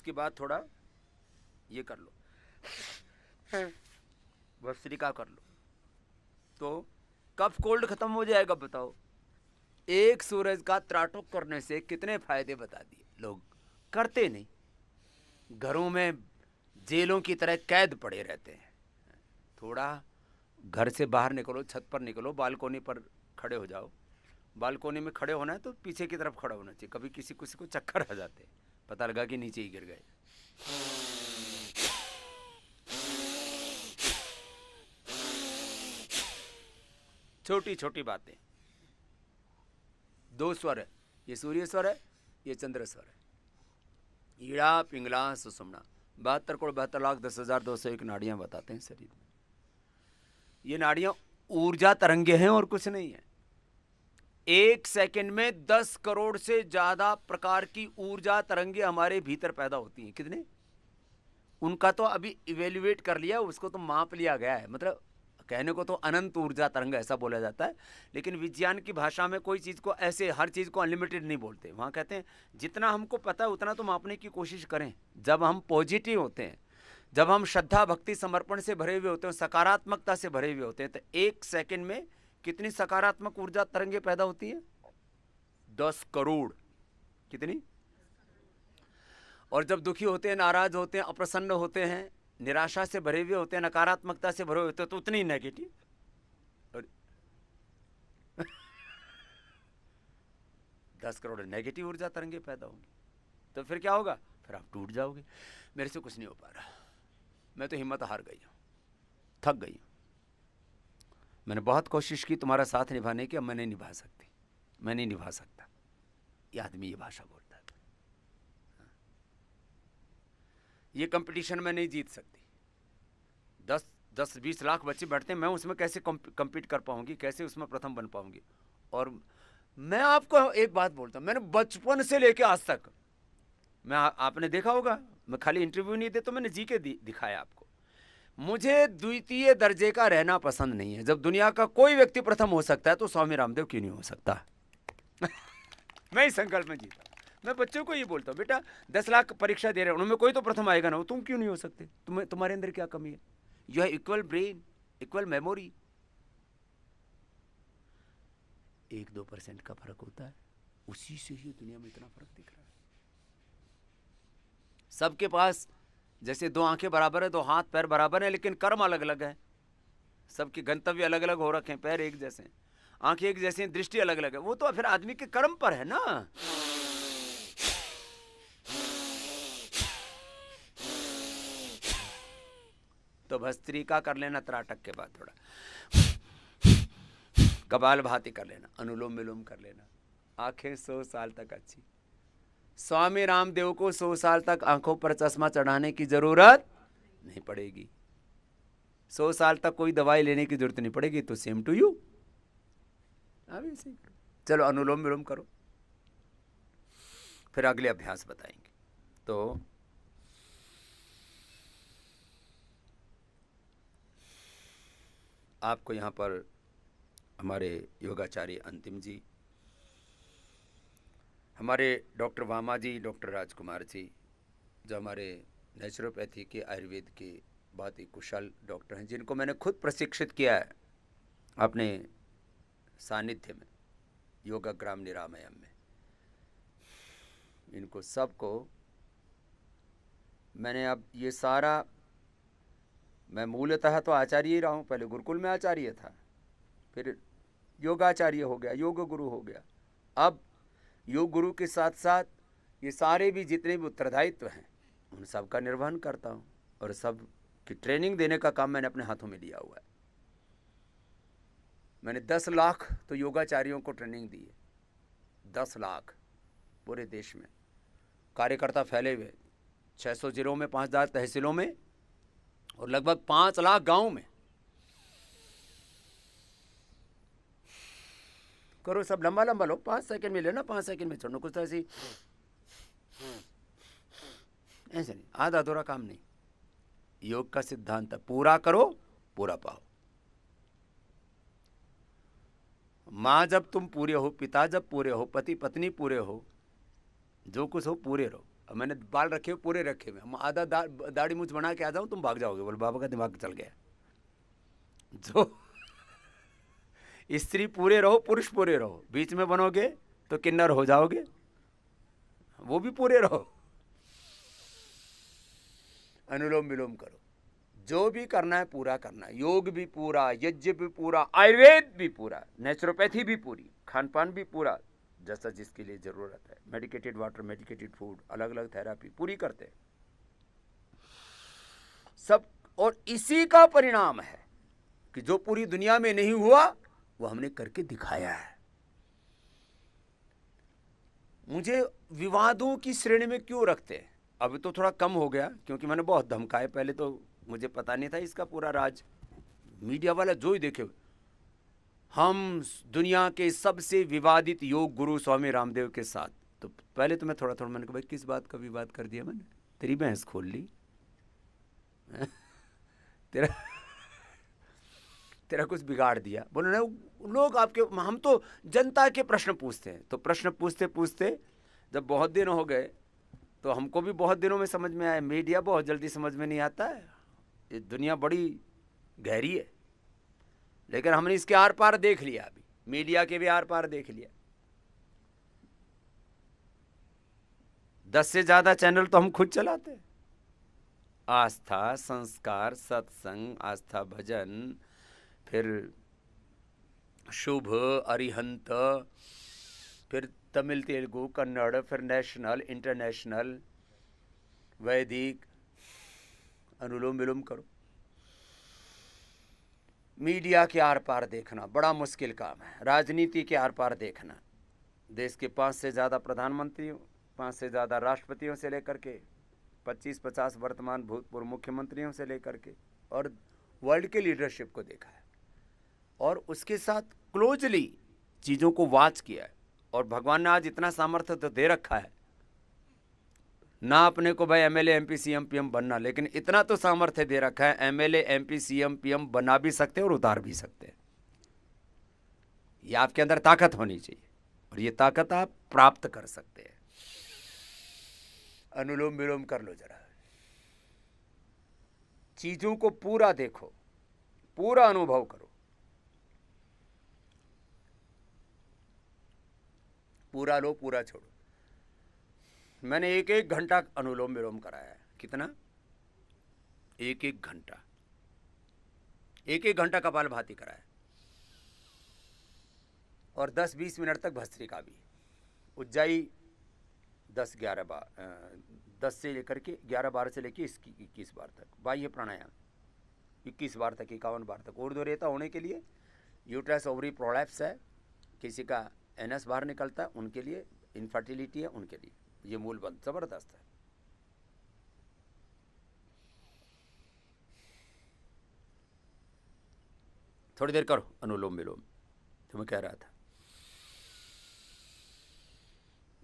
उसके बाद थोड़ा ये कर लो, भस्त्रिका कर लो, तो कफ कोल्ड खत्म हो जाएगा। बताओ, एक सूरज का त्राटक करने से कितने फायदे बता दिए। लोग करते नहीं, घरों में जेलों की तरह कैद पड़े रहते हैं। थोड़ा घर से बाहर निकलो, छत पर निकलो, बालकोनी पर खड़े हो जाओ। बालकोनी में खड़े होना है तो पीछे की तरफ खड़ा होना चाहिए। कभी किसी को चक्कर आ जाते, पता लगा कि नीचे ही गिर गए। छोटी छोटी बातें। दो स्वर है, ये सूर्य स्वर है, ये चंद्र स्वर है। ईड़ा पिंगला सुषुम्ना, 72,72,10,201 नाड़ियां बताते हैं शरीर में। ये नाड़ियां ऊर्जा तरंगे हैं और कुछ नहीं है। एक सेकंड में 10 करोड़ से ज्यादा प्रकार की ऊर्जा तरंगे हमारे भीतर पैदा होती हैं। कितने? उनका तो अभी इवेल्युएट कर लिया, उसको तो माप लिया गया है। मतलब कहने को तो अनंत ऊर्जा तरंग ऐसा बोला जाता है, लेकिन विज्ञान की भाषा में कोई चीज़ को ऐसे हर चीज़ को अनलिमिटेड नहीं बोलते। वहाँ कहते हैं जितना हमको पता है उतना तो मापने की कोशिश करें। जब हम पॉजिटिव होते हैं, जब हम श्रद्धा भक्ति समर्पण से भरे हुए होते हैं, सकारात्मकता से भरे हुए होते हैं, तो एक सेकंड में कितनी सकारात्मक ऊर्जा तरंगे पैदा होती है? 10 करोड़। कितनी? और जब दुखी होते हैं, नाराज होते हैं, अप्रसन्न होते हैं, निराशा से भरे हुए होते हैं, नकारात्मकता से भरे हुए होते हैं, तो उतनी नेगेटिव। और 10 करोड़ नेगेटिव ऊर्जा तरंगे पैदा होंगी, तो फिर क्या होगा? फिर आप टूट जाओगे। मेरे से कुछ नहीं हो पा रहा, मैं तो हिम्मत हार गई हूँ, थक गई हूँ। मैंने बहुत कोशिश की तुम्हारा साथ निभाने की, अब मैं नहीं निभा सकती, मैं नहीं निभा सकता। ये आदमी ये भाषा बोलता है। ये कंपटीशन में नहीं जीत सकती। 10-20 लाख बच्चे बैठते हैं, मैं उसमें कैसे compete कर पाऊंगी? कैसे उसमें प्रथम बन पाऊंगी? और मैं आपको एक बात बोलता हूं, मैंने बचपन से लेके आज तक, मैं आपने देखा होगा, मैं खाली इंटरव्यू नहीं देता, मैंने जी के दिखाया आपको। मुझे द्वितीय दर्जे का रहना पसंद नहीं है। जब दुनिया का कोई व्यक्ति प्रथम हो सकता है तो स्वामी रामदेव क्यों नहीं हो सकता? मैं इस संकल्प में जीता। मैं बच्चों को ये बोलता हूँ, बेटा 10 लाख परीक्षा दे रहे हैं, उनमें कोई तो प्रथम आएगा ना, तुम क्यों नहीं हो सकते? तुम्हारे अंदर क्या कमी है? You have equal brain, equal memory. 1-2% का फर्क होता है, उसी से ही दुनिया में इतना फर्क दिख रहा है। सबके पास जैसे 2 आंखें बराबर है, 2 हाथ पैर बराबर है, लेकिन कर्म अलग अलग है। सबके गंतव्य अलग अलग हो रखे हैं, पैर एक जैसे हैं, आंखें एक जैसी हैं, दृष्टि अलग अलग है। वो तो फिर आदमी के कर्म पर है ना। तो भस्त्रिका कर लेना त्राटक के बाद, थोड़ा कपाल भाती कर लेना, अनुलोम विलोम कर लेना। आंखें 100 साल तक अच्छी। स्वामी रामदेव को 100 साल तक आंखों पर चश्मा चढ़ाने की जरूरत नहीं पड़ेगी। 100 साल तक कोई दवाई लेने की जरूरत नहीं पड़ेगी। तो सेम टू यू। अब ऐसे चलो अनुलोम विलोम करो, फिर अगले अभ्यास बताएंगे। तो आपको यहाँ पर हमारे योगाचार्य अंतिम जी, हमारे डॉक्टर वामा जी, डॉक्टर राजकुमार जी, जो हमारे नेचुरोपैथी के, आयुर्वेद के बहुत ही कुशल डॉक्टर हैं, जिनको मैंने खुद प्रशिक्षित किया है अपने सानिध्य में, योगाग्राम निरामयम में। इनको सबको मैंने, अब ये सारा, मैं मूलतः तो आचार्य ही रहा हूँ। पहले गुरुकुल में आचार्य था, फिर योगाचार्य हो गया, योग गुरु हो गया। अब योग गुरु के साथ साथ ये सारे भी जितने भी उत्तरदायित्व हैं उन सब का निर्वहन करता हूँ, और सब की ट्रेनिंग देने का काम मैंने अपने हाथों में लिया हुआ है। मैंने 10 लाख तो योगाचार्यों को ट्रेनिंग दी है। 10 लाख पूरे देश में कार्यकर्ता फैले हुए, 600 जिलों में, 5000 तहसीलों में, और लगभग 5 लाख गाँव में। करो सब, लंबा लंबा लो, 5 सेकंड में लेना, 5 सेकंड में छोड़ना, कुछ तो ऐसे ऐसे नहीं, आधा अधूरा काम नहीं। योग का सिद्धांत है, पूरा करो पूरा पाओ। माँ जब तुम पूरे हो, पिता जब पूरे हो, पति पत्नी पूरे हो, जो कुछ हो पूरे रहो। अब मैंने बाल रखे हुए, पूरे रखे हुए, हम आधा दाढ़ी मूछ बना के आ जाऊं, तुम भाग जाओगे, बोले बाबा का दिमाग चल गया। जो स्त्री पूरे रहो, पुरुष पूरे रहो, बीच में बनोगे तो किन्नर हो जाओगे, वो भी पूरे रहो। अनुलोम विलोम करो, जो भी करना है पूरा करना है, योग भी पूरा, यज्ञ भी पूरा, आयुर्वेद भी पूरा, नेचुरोपैथी भी पूरी, खान पान भी पूरा, जैसा जिसके लिए जरूरत है, मेडिकेटेड वाटर, मेडिकेटेड फूड, अलग अलग थेरापी पूरी करते हैं सब। और इसी का परिणाम है कि जो पूरी दुनिया में नहीं हुआ वो हमने करके दिखाया है। मुझे विवादों की श्रेणी में क्यों रखते हैं? अब तो थोड़ा कम हो गया, क्योंकि मैंने बहुत धमकाए, पहले तो मुझे पता नहीं था इसका पूरा राज। मीडिया वाला जो ही देखे, हम दुनिया के सबसे विवादित योग गुरु स्वामी रामदेव के साथ, तो पहले तो मैं थोड़ा थोड़ा मैंने कहा भाई किस बात का विवाद कर दिया मैंने, तेरी भैंस खोल ली तेरा कुछ बिगाड़ दिया। बोले ना, लोग आपके, हम तो जनता के प्रश्न पूछते हैं, तो प्रश्न पूछते पूछते जब बहुत दिन हो गए तो हमको भी बहुत दिनों में समझ में आया, मीडिया बहुत जल्दी समझ में नहीं आता है, ये दुनिया बड़ी गहरी है। लेकिन हमने इसके आर पार देख लिया, अभी मीडिया के भी आर पार देख लिया। 10 से ज्यादा चैनल तो हम खुद चलाते हैं। आस्था, संस्कार, सत्संग, आस्था भजन, फिर शुभ, अरिहंत, फिर तमिल, तेलुगु, कन्नड़, फिर नेशनल, इंटरनेशनल, वैदिक, अनुलोम विलोम करो। मीडिया के आर पार देखना बड़ा मुश्किल काम है, राजनीति के आर पार देखना। देश के 5 से ज़्यादा प्रधानमंत्रियों, 5 से ज़्यादा राष्ट्रपतियों से लेकर के 25-50 वर्तमान भूतपूर्व मुख्यमंत्रियों से लेकर के, और वर्ल्ड के लीडरशिप को देखा है, और उसके साथ क्लोजली चीज़ों को वॉच किया है। और भगवान ने आज इतना सामर्थ्य तो दे रखा है ना, अपने को भाई एमएलए, एमपी, सीएम, पीएम बनना, लेकिन इतना तो सामर्थ्य दे रखा है, एमएलए, एमपी, सीएम, पीएम बना भी सकते हैं और उतार भी सकते हैं। ये आपके अंदर ताकत होनी चाहिए, और ये ताकत आप प्राप्त कर सकते हैं। अनुलोम विलोम कर लो जरा, चीजों को पूरा देखो, पूरा अनुभव करो, पूरा लो, पूरा छोड़ो। मैंने 1-1 घंटा अनुलोम विलोम कराया है। कितना? 1-1 घंटा, 1-1 घंटा कपालभाति कराया, और 10-20 मिनट तक भस्त्रिका भी। उज्जाई 10 से लेकर के 11-12 से लेकर 21 बार तक। बाह्य प्राणायाम 21 बार तक, 51 बार तक। ऊर्ध्वरेता होने के लिए, यूट्रस ओवरी प्रोलैप्स है, किसी का एनएस बाहर निकलता है, उनके लिए, इनफर्टिलिटी है, उनके लिए ये मूल बंद जबरदस्त है। थोड़ी देर करो अनुलोम विलोम। तो मैं कह रहा था,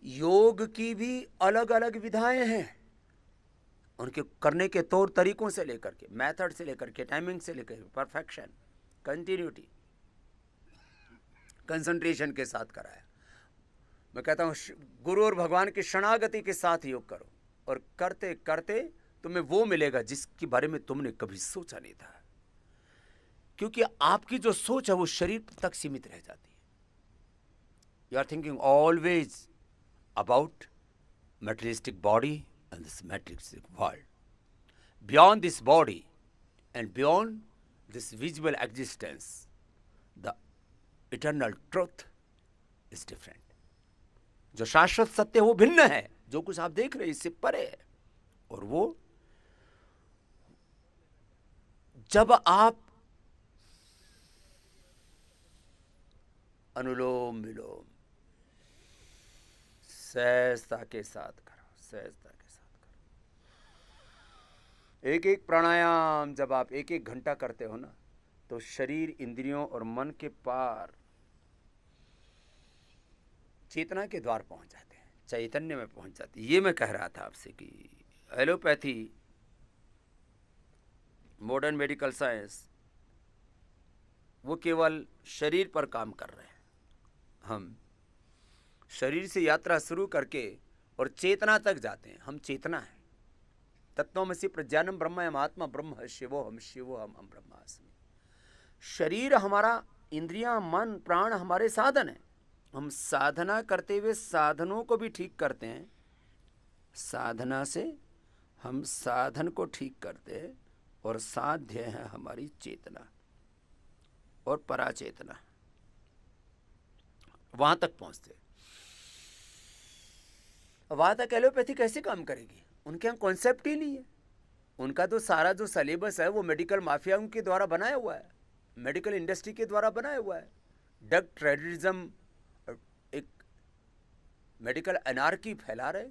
योग की भी अलग अलग विधाएं हैं, उनके करने के तौर तरीकों से लेकर के, मेथड से लेकर के, टाइमिंग से लेकर के, परफेक्शन, कंटिन्यूटी, कंसंट्रेशन के साथ कराया। मैं कहता हूँ गुरु और भगवान की शरणागति के साथ योग करो, और करते करते तुम्हें वो मिलेगा जिसके बारे में तुमने कभी सोचा नहीं था, क्योंकि आपकी जो सोच है वो शरीर तक सीमित रह जाती है। You are thinking always about materialistic body and this materialistic world. Beyond this body and beyond this visible existence, the eternal truth is different. जो शाश्वत सत्य वो भिन्न है, जो कुछ आप देख रहे हैं इससे परे है। और वो जब आप अनुलोम विलोम सहजता के साथ करो, सहजता के साथ करो। 1-1 प्राणायाम जब आप 1-1 घंटा करते हो ना, तो शरीर, इंद्रियों और मन के पार चेतना के द्वार पहुंच जाते हैं, चैतन्य में पहुंच जाते हैं। ये मैं कह रहा था आपसे कि एलोपैथी, मॉडर्न मेडिकल साइंस, वो केवल शरीर पर काम कर रहे हैं। हम शरीर से यात्रा शुरू करके और चेतना तक जाते हैं। हम चेतना है। तत्त्वमसि प्रज्ञानम ब्रह्म आत्मा ब्रह्म शिवो हम ब्रह्मास्मि। शरीर हमारा, इंद्रियां, मन, प्राण हमारे साधन है। हम साधना करते हुए साधनों को भी ठीक करते हैं। साधना से हम साधन को ठीक करते हैं और साध्य है हमारी चेतना और पराचेतना, वहां तक पहुंचते। वहां तक एलोपैथी कैसे काम करेगी? उनके यहाँ कॉन्सेप्ट ही नहीं है। उनका तो सारा जो सिलेबस है वो मेडिकल माफियाओं के द्वारा बनाया हुआ है, मेडिकल इंडस्ट्री के द्वारा बनाया हुआ है। ड्रग ट्रेडिज्म, एक मेडिकल एनार्की फैला रहे,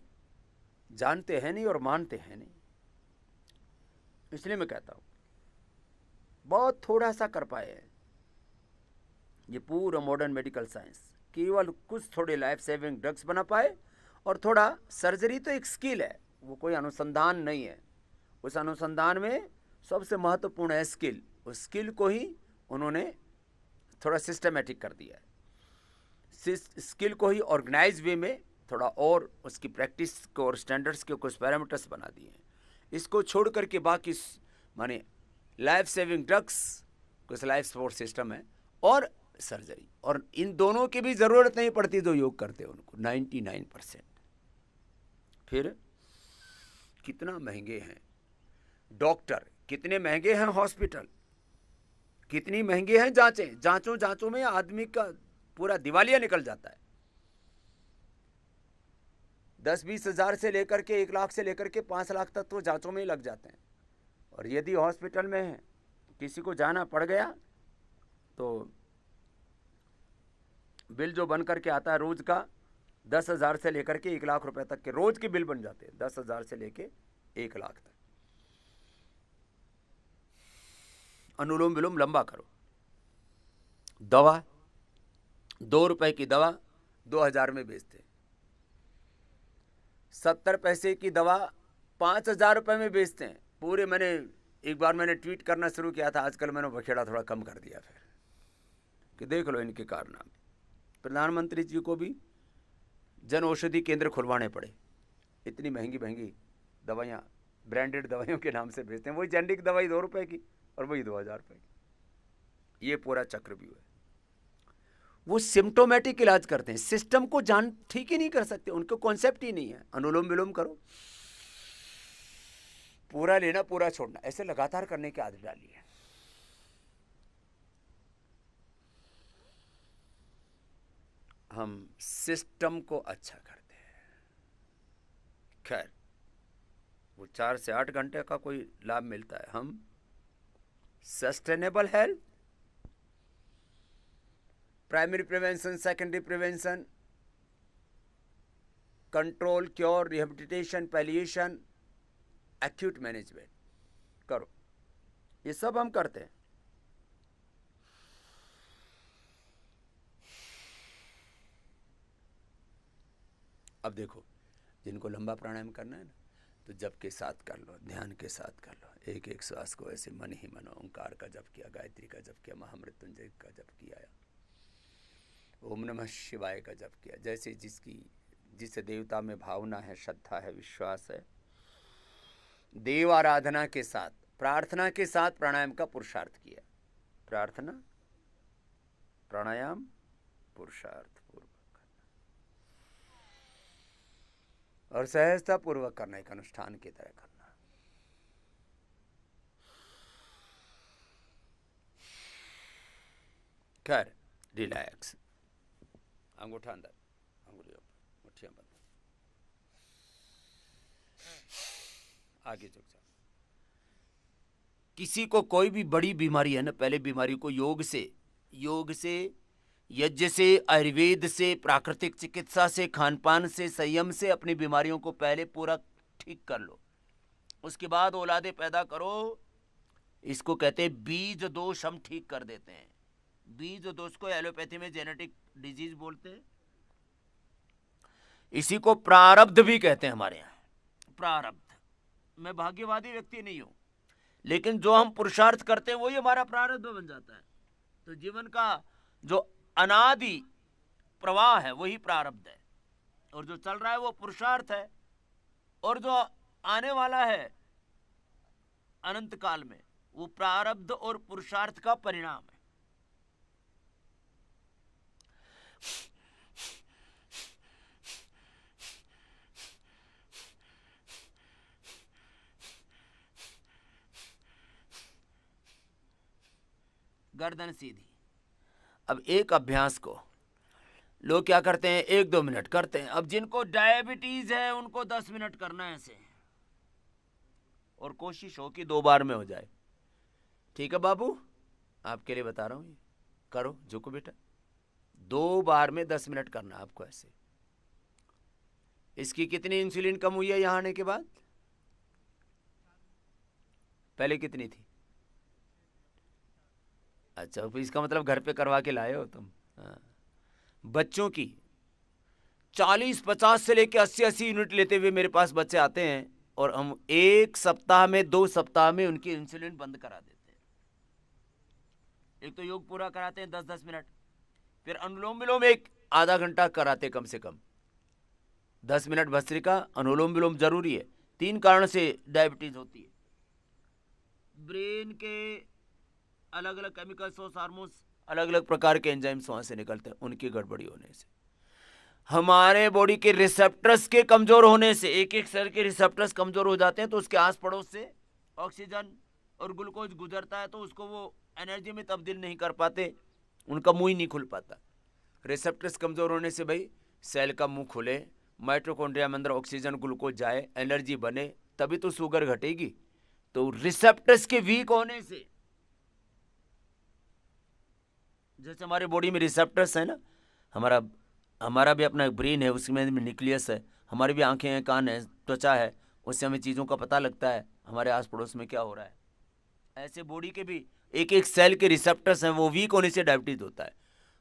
जानते हैं नहीं और मानते हैं नहीं। इसलिए मैं कहता हूं बहुत थोड़ा सा कर पाए हैं ये पूरा मॉडर्न मेडिकल साइंस। केवल कुछ थोड़े लाइफ सेविंग ड्रग्स बना पाए, और थोड़ा सर्जरी तो एक स्किल है, वो कोई अनुसंधान नहीं है। उस अनुसंधान में सबसे महत्वपूर्ण है स्किल। उस स्किल को ही उन्होंने थोड़ा सिस्टमेटिक कर दिया है। स्किल को ही ऑर्गेनाइज वे में थोड़ा और उसकी प्रैक्टिस को और स्टैंडर्ड्स के कुछ पैरामीटर्स बना दिए हैं। इसको छोड़ करके बाकी माने लाइफ सेविंग ड्रग्स, कुछ लाइफ सपोर्ट सिस्टम है और सर्जरी, और इन दोनों की भी ज़रूरत नहीं पड़ती जो योग करते हैं उनको 99%। फिर कितना महंगे हैं डॉक्टर, कितने महंगे हैं हॉस्पिटल, कितनी महंगी हैं जांचें। जांचों में आदमी का पूरा दिवालिया निकल जाता है। 10-20 हज़ार से लेकर के 1 लाख से लेकर के 5 लाख तक तो जांचों में ही लग जाते हैं। और यदि हॉस्पिटल में किसी को जाना पड़ गया तो बिल जो बन करके आता है रोज का 10,000 से लेकर के 1 लाख रुपए तक के रोज के बिल बन जाते हैं। 10,000 से लेके 1 लाख तक। अनुलोम विलोम लंबा करो। दवा 2 रुपए की दवा 2,000 में बेचते हैं। 70 पैसे की दवा 5,000 रुपए में बेचते हैं। पूरे एक बार मैंने ट्वीट करना शुरू किया था, आजकल मैंने बखेड़ा थोड़ा कम कर दिया फिर कि देख लो इनके कारनामे। प्रधानमंत्री जी को भी जन औषधि केंद्र खुलवाने पड़े। इतनी महंगी महंगी दवाइयाँ ब्रांडेड दवाइयों के नाम से बेचते हैं। वही जेनरिक दवाई 2 रुपए की और वही 2,000 रुपए की। ये पूरा चक्रव्यूह है। वो सिम्टोमेटिक इलाज करते हैं, सिस्टम को ठीक ही नहीं कर सकते, उनको कॉन्सेप्ट ही नहीं है। अनुलोम विलोम करो, पूरा लेना पूरा छोड़ना, ऐसे लगातार करने की आदत डाली है। हम सिस्टम को अच्छा करते हैं। खैर वो 4 से 8 घंटे का कोई लाभ मिलता है। हम sustainable health, primary prevention, secondary prevention, control, cure, rehabilitation, palliation, acute management करो, ये सब हम करते हैं। अब देखो, जिनको लंबा प्राणायाम करना है ना, तो जप के साथ कर लो, ध्यान के साथ कर लो। एक एक श्वास को ऐसे मन ही मन ओंकार का जप किया, गायत्री का जप किया, महामृत्युंजय का जप किया, ओम नमः शिवाय का जप किया। जैसे जिस देवता में भावना है, श्रद्धा है, विश्वास है, देव आराधना के साथ, प्रार्थना के साथ प्राणायाम का पुरुषार्थ किया। प्रार्थना, प्राणायाम, पुरुषार्थ पूर्वक करना और सहजता पूर्वक करना, एक अनुष्ठान की तरह करना। खैर, रिलैक्स, अंगूठा अंदर, अंगुलियों पर, मुट्ठियां बंद, आगे झुक जाओ। किसी को कोई भी बड़ी बीमारी है ना, पहले बीमारी को योग से, यज्ञ से, आयुर्वेद से, प्राकृतिक चिकित्सा से, खान पान से, संयम से अपनी बीमारियों को पहले पूरा ठीक कर लो। उसके बाद औलादे पैदा करो। इसको कहते हैं बीज दोष, हम ठीक कर देते हैं। बीज दोष को एलोपैथी में जेनेटिक डिजीज बोलते हैं। इसी को प्रारब्ध भी कहते हैं हमारे यहाँ। प्रारब्ध, मैं भाग्यवादी व्यक्ति नहीं हूं, लेकिन जो हम पुरुषार्थ करते हैं वही हमारा प्रारब्ध बन जाता है। तो जीवन का जो अनादि प्रवाह है वही प्रारब्ध है। और जो चल रहा है वो पुरुषार्थ है, और जो आने वाला है अनंत काल में वो प्रारब्ध और पुरुषार्थ का परिणाम है। गर्दन सीधी। अब एक अभ्यास को लोग क्या करते हैं, 1-2 मिनट करते हैं। अब जिनको डायबिटीज है उनको 10 मिनट करना है ऐसे, और कोशिश हो कि 2 बार में हो जाए। ठीक है बाबू, आपके लिए बता रहा हूं, ये करो, झुको बेटा, 2 बार में 10 मिनट करना आपको ऐसे। इसकी कितनी इंसुलिन कम हुई है यहां आने के बाद? पहले कितनी थी? अच्छा, तो इसका मतलब घर पे करवा के लाए हो तुम। हाँ। बच्चों की 40-50 से लेके 80-80 यूनिट लेते हुए मेरे पास बच्चे आते हैं, और हम 1 सप्ताह में 2 सप्ताह में उनकी इंसुलिन बंद करा देते हैं। एक तो योग पूरा कराते हैं 10-10 मिनट, फिर अनुलोम विलोम एक आधा घंटा कराते कम से कम। 10 मिनट भस्त्रिका, अनुलोम विलोम जरूरी है। 3 कारण से डायबिटीज होती है। ब्रेन के अलग अलग केमिकल्स और हार्मोन्स, अलग अलग प्रकार के एंजाइम्स वहां से निकलते हैं, उनकी गड़बड़ी होने से, हमारे बॉडी के रिसेप्टर्स के कमजोर होने से, एक एक सेल के रिसेप्टर्स कमजोर हो जाते हैं, तो उसके आस पड़ोस से ऑक्सीजन और ग्लूकोज गुजरता है, तो उसको वो एनर्जी में तब्दील नहीं कर पाते, उनका मुंह ही नहीं खुल पाता। रिसेप्टर्स कमजोर होने से भाई सेल का मुंह खुले, माइटोकॉन्ड्रिया में अंदर ऑक्सीजन ग्लूकोज जाए, एनर्जी बने, तभी तो शुगर घटेगी। तो रिसेप्टर्स के वीक होने से, जैसे हमारे बॉडी में रिसेप्टर्स है ना, हमारा भी अपना ब्रेन है, उसमें न्यूक्लियस है, हमारी भी आंखें हैं, कान है, त्वचा है, उससे हमें चीज़ों का पता लगता है हमारे आस पड़ोस में क्या हो रहा है। ऐसे बॉडी के भी एक एक सेल के रिसेप्टर्स हैं, वो वीक होने से डायबिटीज होता है।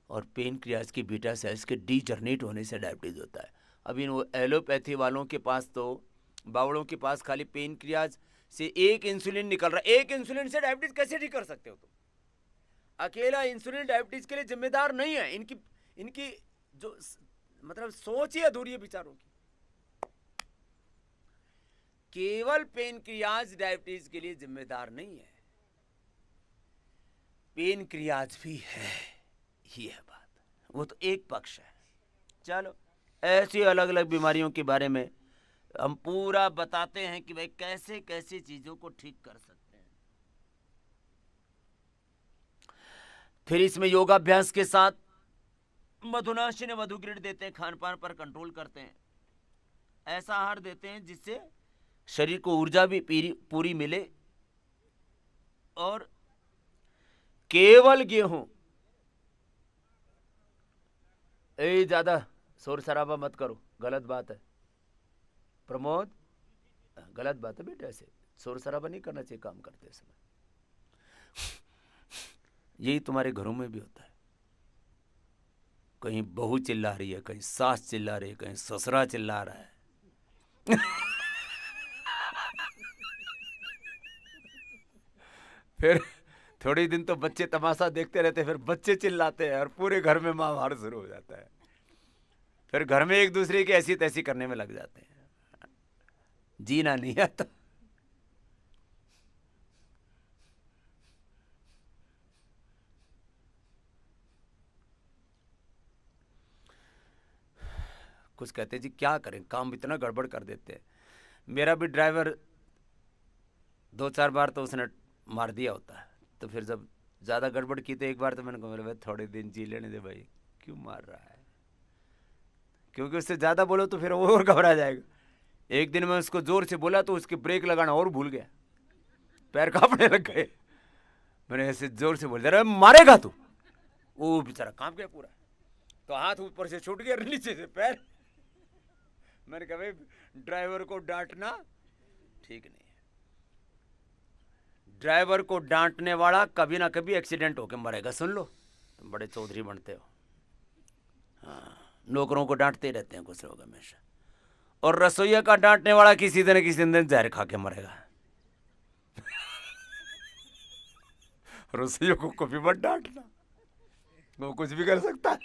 और पेनक्रियाज की बीटा सेल्स के डीजनरेट होने से डायबिटीज होता है। अब इन एलोपैथी वालों के पास तो, बावड़ों के पास खाली पेनक्रियाज से एक इंसुलिन निकल रहा है। एक इंसुलिन से डायबिटीज कैसे ठीक कर सकते हो तुम? अकेला इंसुलिन डायबिटीज के लिए जिम्मेदार नहीं है। इनकी जो मतलब सोच ही अधूरी है विचारों की। केवल पेनक्रियाज डायबिटीज के लिए जिम्मेदार नहीं है, पेनक्रियाज भी है, ये है बात। वो तो एक पक्ष है। चलो, ऐसी अलग अलग बीमारियों के बारे में हम पूरा बताते हैं कि भाई कैसे कैसे चीजों को ठीक कर सकते हैं। फिर इसमें योगाभ्यास के साथ मधुनाशी ने मधुग्रिड देते हैं, खान पान पर कंट्रोल करते हैं, ऐसा आहार देते हैं जिससे शरीर को ऊर्जा भी पूरी मिले। और केवल गेहूं, ज्यादा शोर शराबा मत करो, गलत बात है प्रमोद, गलत बात है बेटा, ऐसे शोर शराबा नहीं करना चाहिए काम करते समय। यही तुम्हारे घरों में भी होता है, कहीं बहू चिल्ला रही है, कहीं सास चिल्ला रही है, कहीं ससुरा चिल्ला रहा है। फिर थोड़ी दिन तो बच्चे तमाशा देखते रहते, फिर बच्चे चिल्लाते हैं और पूरे घर में मार शुरू हो जाता है। फिर घर में एक दूसरे की ऐसी तैसी करने में लग जाते हैं, जीना नहीं आता। कुछ कहते जी क्या करें, काम इतना गड़बड़ कर देते हैं। मेरा भी ड्राइवर 2-4 बार तो उसने मार दिया होता है, तो फिर जब ज़्यादा गड़बड़ की तो एक बार तो मैंने कहा भाई थोड़े दिन जी लेने दे भाई, क्यों मार रहा है, क्योंकि उससे ज़्यादा बोलो तो फिर वो और घबरा जाएगा। एक दिन मैं उसको ज़ोर से बोला तो उसके ब्रेक लगाना और भूल गया, पैर कांपने लग गए। मैंने ऐसे ज़ोर से बोल दिया मारेगा तू, वो बेचारा कांप गया पूरा, तो हाथ ऊपर से छूट गया, नीचे से पैर। मैंने कहा भाई ड्राइवर को डांटना ठीक नहीं है, ड्राइवर को डांटने वाला कभी ना कभी एक्सीडेंट होके मरेगा। सुन लो, तुम बड़े चौधरी बनते हो। हाँ, नौकरों को डांटते रहते हैं कुछ लोग हमेशा, और रसोईया का डांटने वाला किसी दिन किसी दिन जहर खा के मरेगा। रसोइयों को कभी मत डांटना, वो कुछ भी कर सकता है।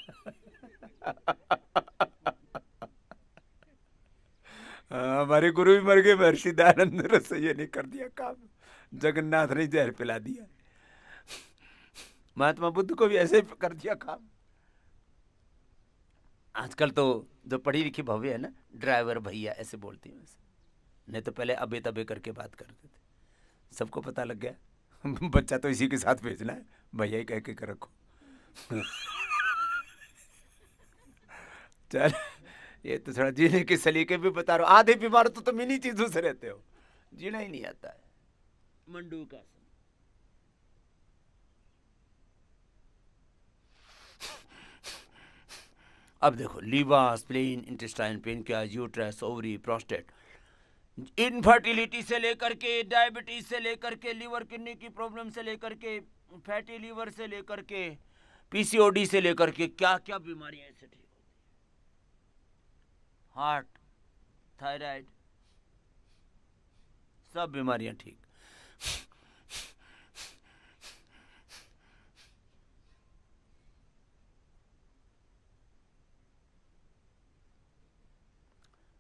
हमारे गुरु भी मर गए, महर्षि दयानंद ने से ये नहीं कर दिया काम, जगन्नाथ ने जहर पिला दिया। महात्मा बुद्ध को भी ऐसे कर दिया काम। आजकल तो जो पढ़ी लिखी भव्य है ना, ड्राइवर भैया ऐसे बोलती हैं, नहीं तो पहले अबे तबे करके बात करते थे। सबको पता लग गया बच्चा तो इसी के साथ भेजना है, भैया ही कह के रखो। चल ये तो थोड़ा जीने के सलीके भी बता रहा हूँ। आधे बीमार तो तुम इन्हीं चीजों से रहते हो, जीना ही नहीं आता है। मंडूक आसन। अब देखो, liver, spleen, intestine, pancreas, uterus, ovary, prostate, infertility से लेकर के, डायबिटीज से लेकर के, लीवर किडनी की प्रॉब्लम से लेकर के, फैटी लीवर से लेकर के, पीसीओडी से लेकर के, क्या क्या बीमारियां ऐसे ठीक होती है। हार्ट, थायराइड, सब बीमारियां ठीक।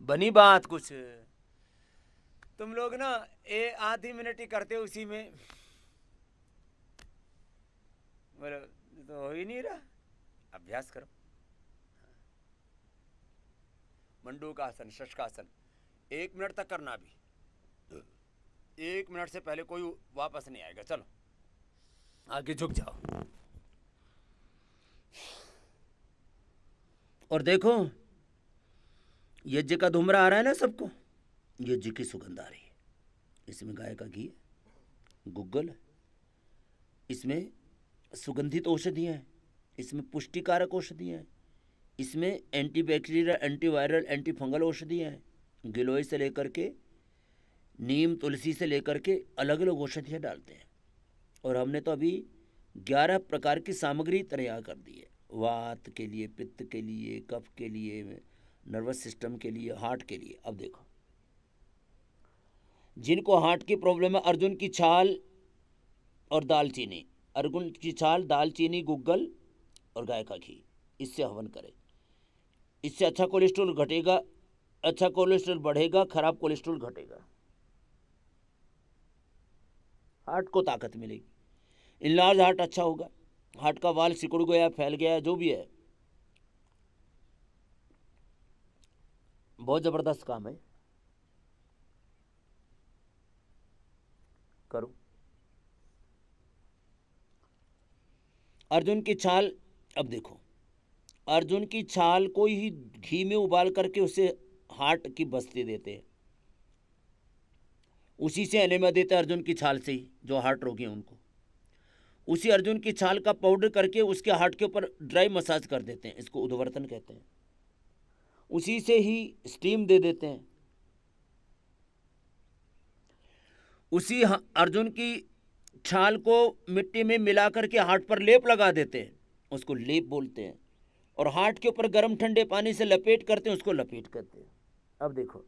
बनी बात कुछ। तुम लोग ना ये आधी मिनट ही करते हो, उसी में बोलो तो हो ही नहीं रहा। अभ्यास करो। मंडूकासन, शशकासन 1 मिनट तक करना। भी 1 मिनट से पहले कोई वापस नहीं आएगा। चलो आगे झुक जाओ और देखो, यज्ञ का धुमरा आ रहा है ना सबको, यज्ञ की सुगंध आ रही है। इसमें गाय का घी है, गुग्गल है, इसमें सुगंधित औषधियाँ हैं, इसमें पुष्टिकारक औषधियाँ हैं, इसमें एंटीबैक्टीरियल, एंटीवायरल, एंटी फंगल औषधियाँ हैं। गिलोय से लेकर के, नीम, तुलसी से लेकर के अलग अलग औषधियाँ डालते हैं। और हमने तो अभी 11 प्रकार की सामग्री तैयार कर दी है। वात के लिए, पित्त के लिए, कफ के लिए, नर्वस सिस्टम के लिए, हार्ट के लिए। अब देखो, जिनको हार्ट की प्रॉब्लम है, अर्जुन की छाल और दालचीनी, अर्जुन की छाल, दालचीनी, गुग्गल और गाय का घी, इससे हवन करें। इससे अच्छा कोलेस्ट्रॉल घटेगा, अच्छा कोलेस्ट्रॉल बढ़ेगा, खराब कोलेस्ट्रॉल घटेगा, हार्ट को ताकत मिलेगी, इनलार्ज हार्ट अच्छा होगा, हार्ट का वाल सिकुड़ गया, फैल गया, जो भी है, बहुत जबरदस्त काम है, करो। अर्जुन की छाल, अब देखो, अर्जुन की छाल को ही घी में उबाल करके उसे हार्ट की बस्ती देते हैं, उसी से एनेमिया देते हैं अर्जुन की छाल से ही, जो हार्ट रोगी हैं उनको। उसी अर्जुन की छाल का पाउडर करके उसके हार्ट के ऊपर ड्राई मसाज कर देते हैं, इसको उद्वर्तन कहते हैं। उसी से ही स्टीम दे देते हैं। उसी अर्जुन की छाल को मिट्टी में मिला करके हार्ट पर लेप लगा देते हैं, उसको लेप बोलते हैं। और हार्ट के ऊपर गर्म ठंडे पानी से लपेट करते हैं, उसको लपेट करते हैं। अब देखो,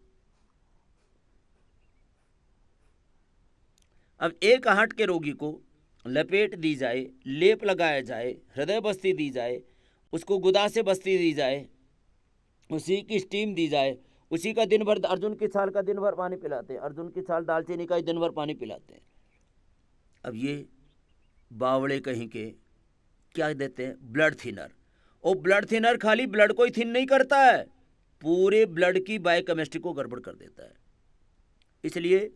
अब एक हार्ट के रोगी को लपेट दी जाए, लेप लगाया जाए, हृदय बस्ती दी जाए, उसको गुदा से बस्ती दी जाए, उसी की स्टीम दी जाए, उसी का दिन भर, अर्जुन की छाल का दिन भर पानी पिलाते हैं, अर्जुन की छाल दालचीनी का दिन भर पानी पिलाते हैं। अब ये बावड़े कहीं के क्या देते हैं, ब्लड थिनर। और ब्लड थिनर खाली ब्लड को ही थिन नहीं करता है, पूरे ब्लड की बायोकेमिस्ट्री को गड़बड़ कर देता है। इसलिए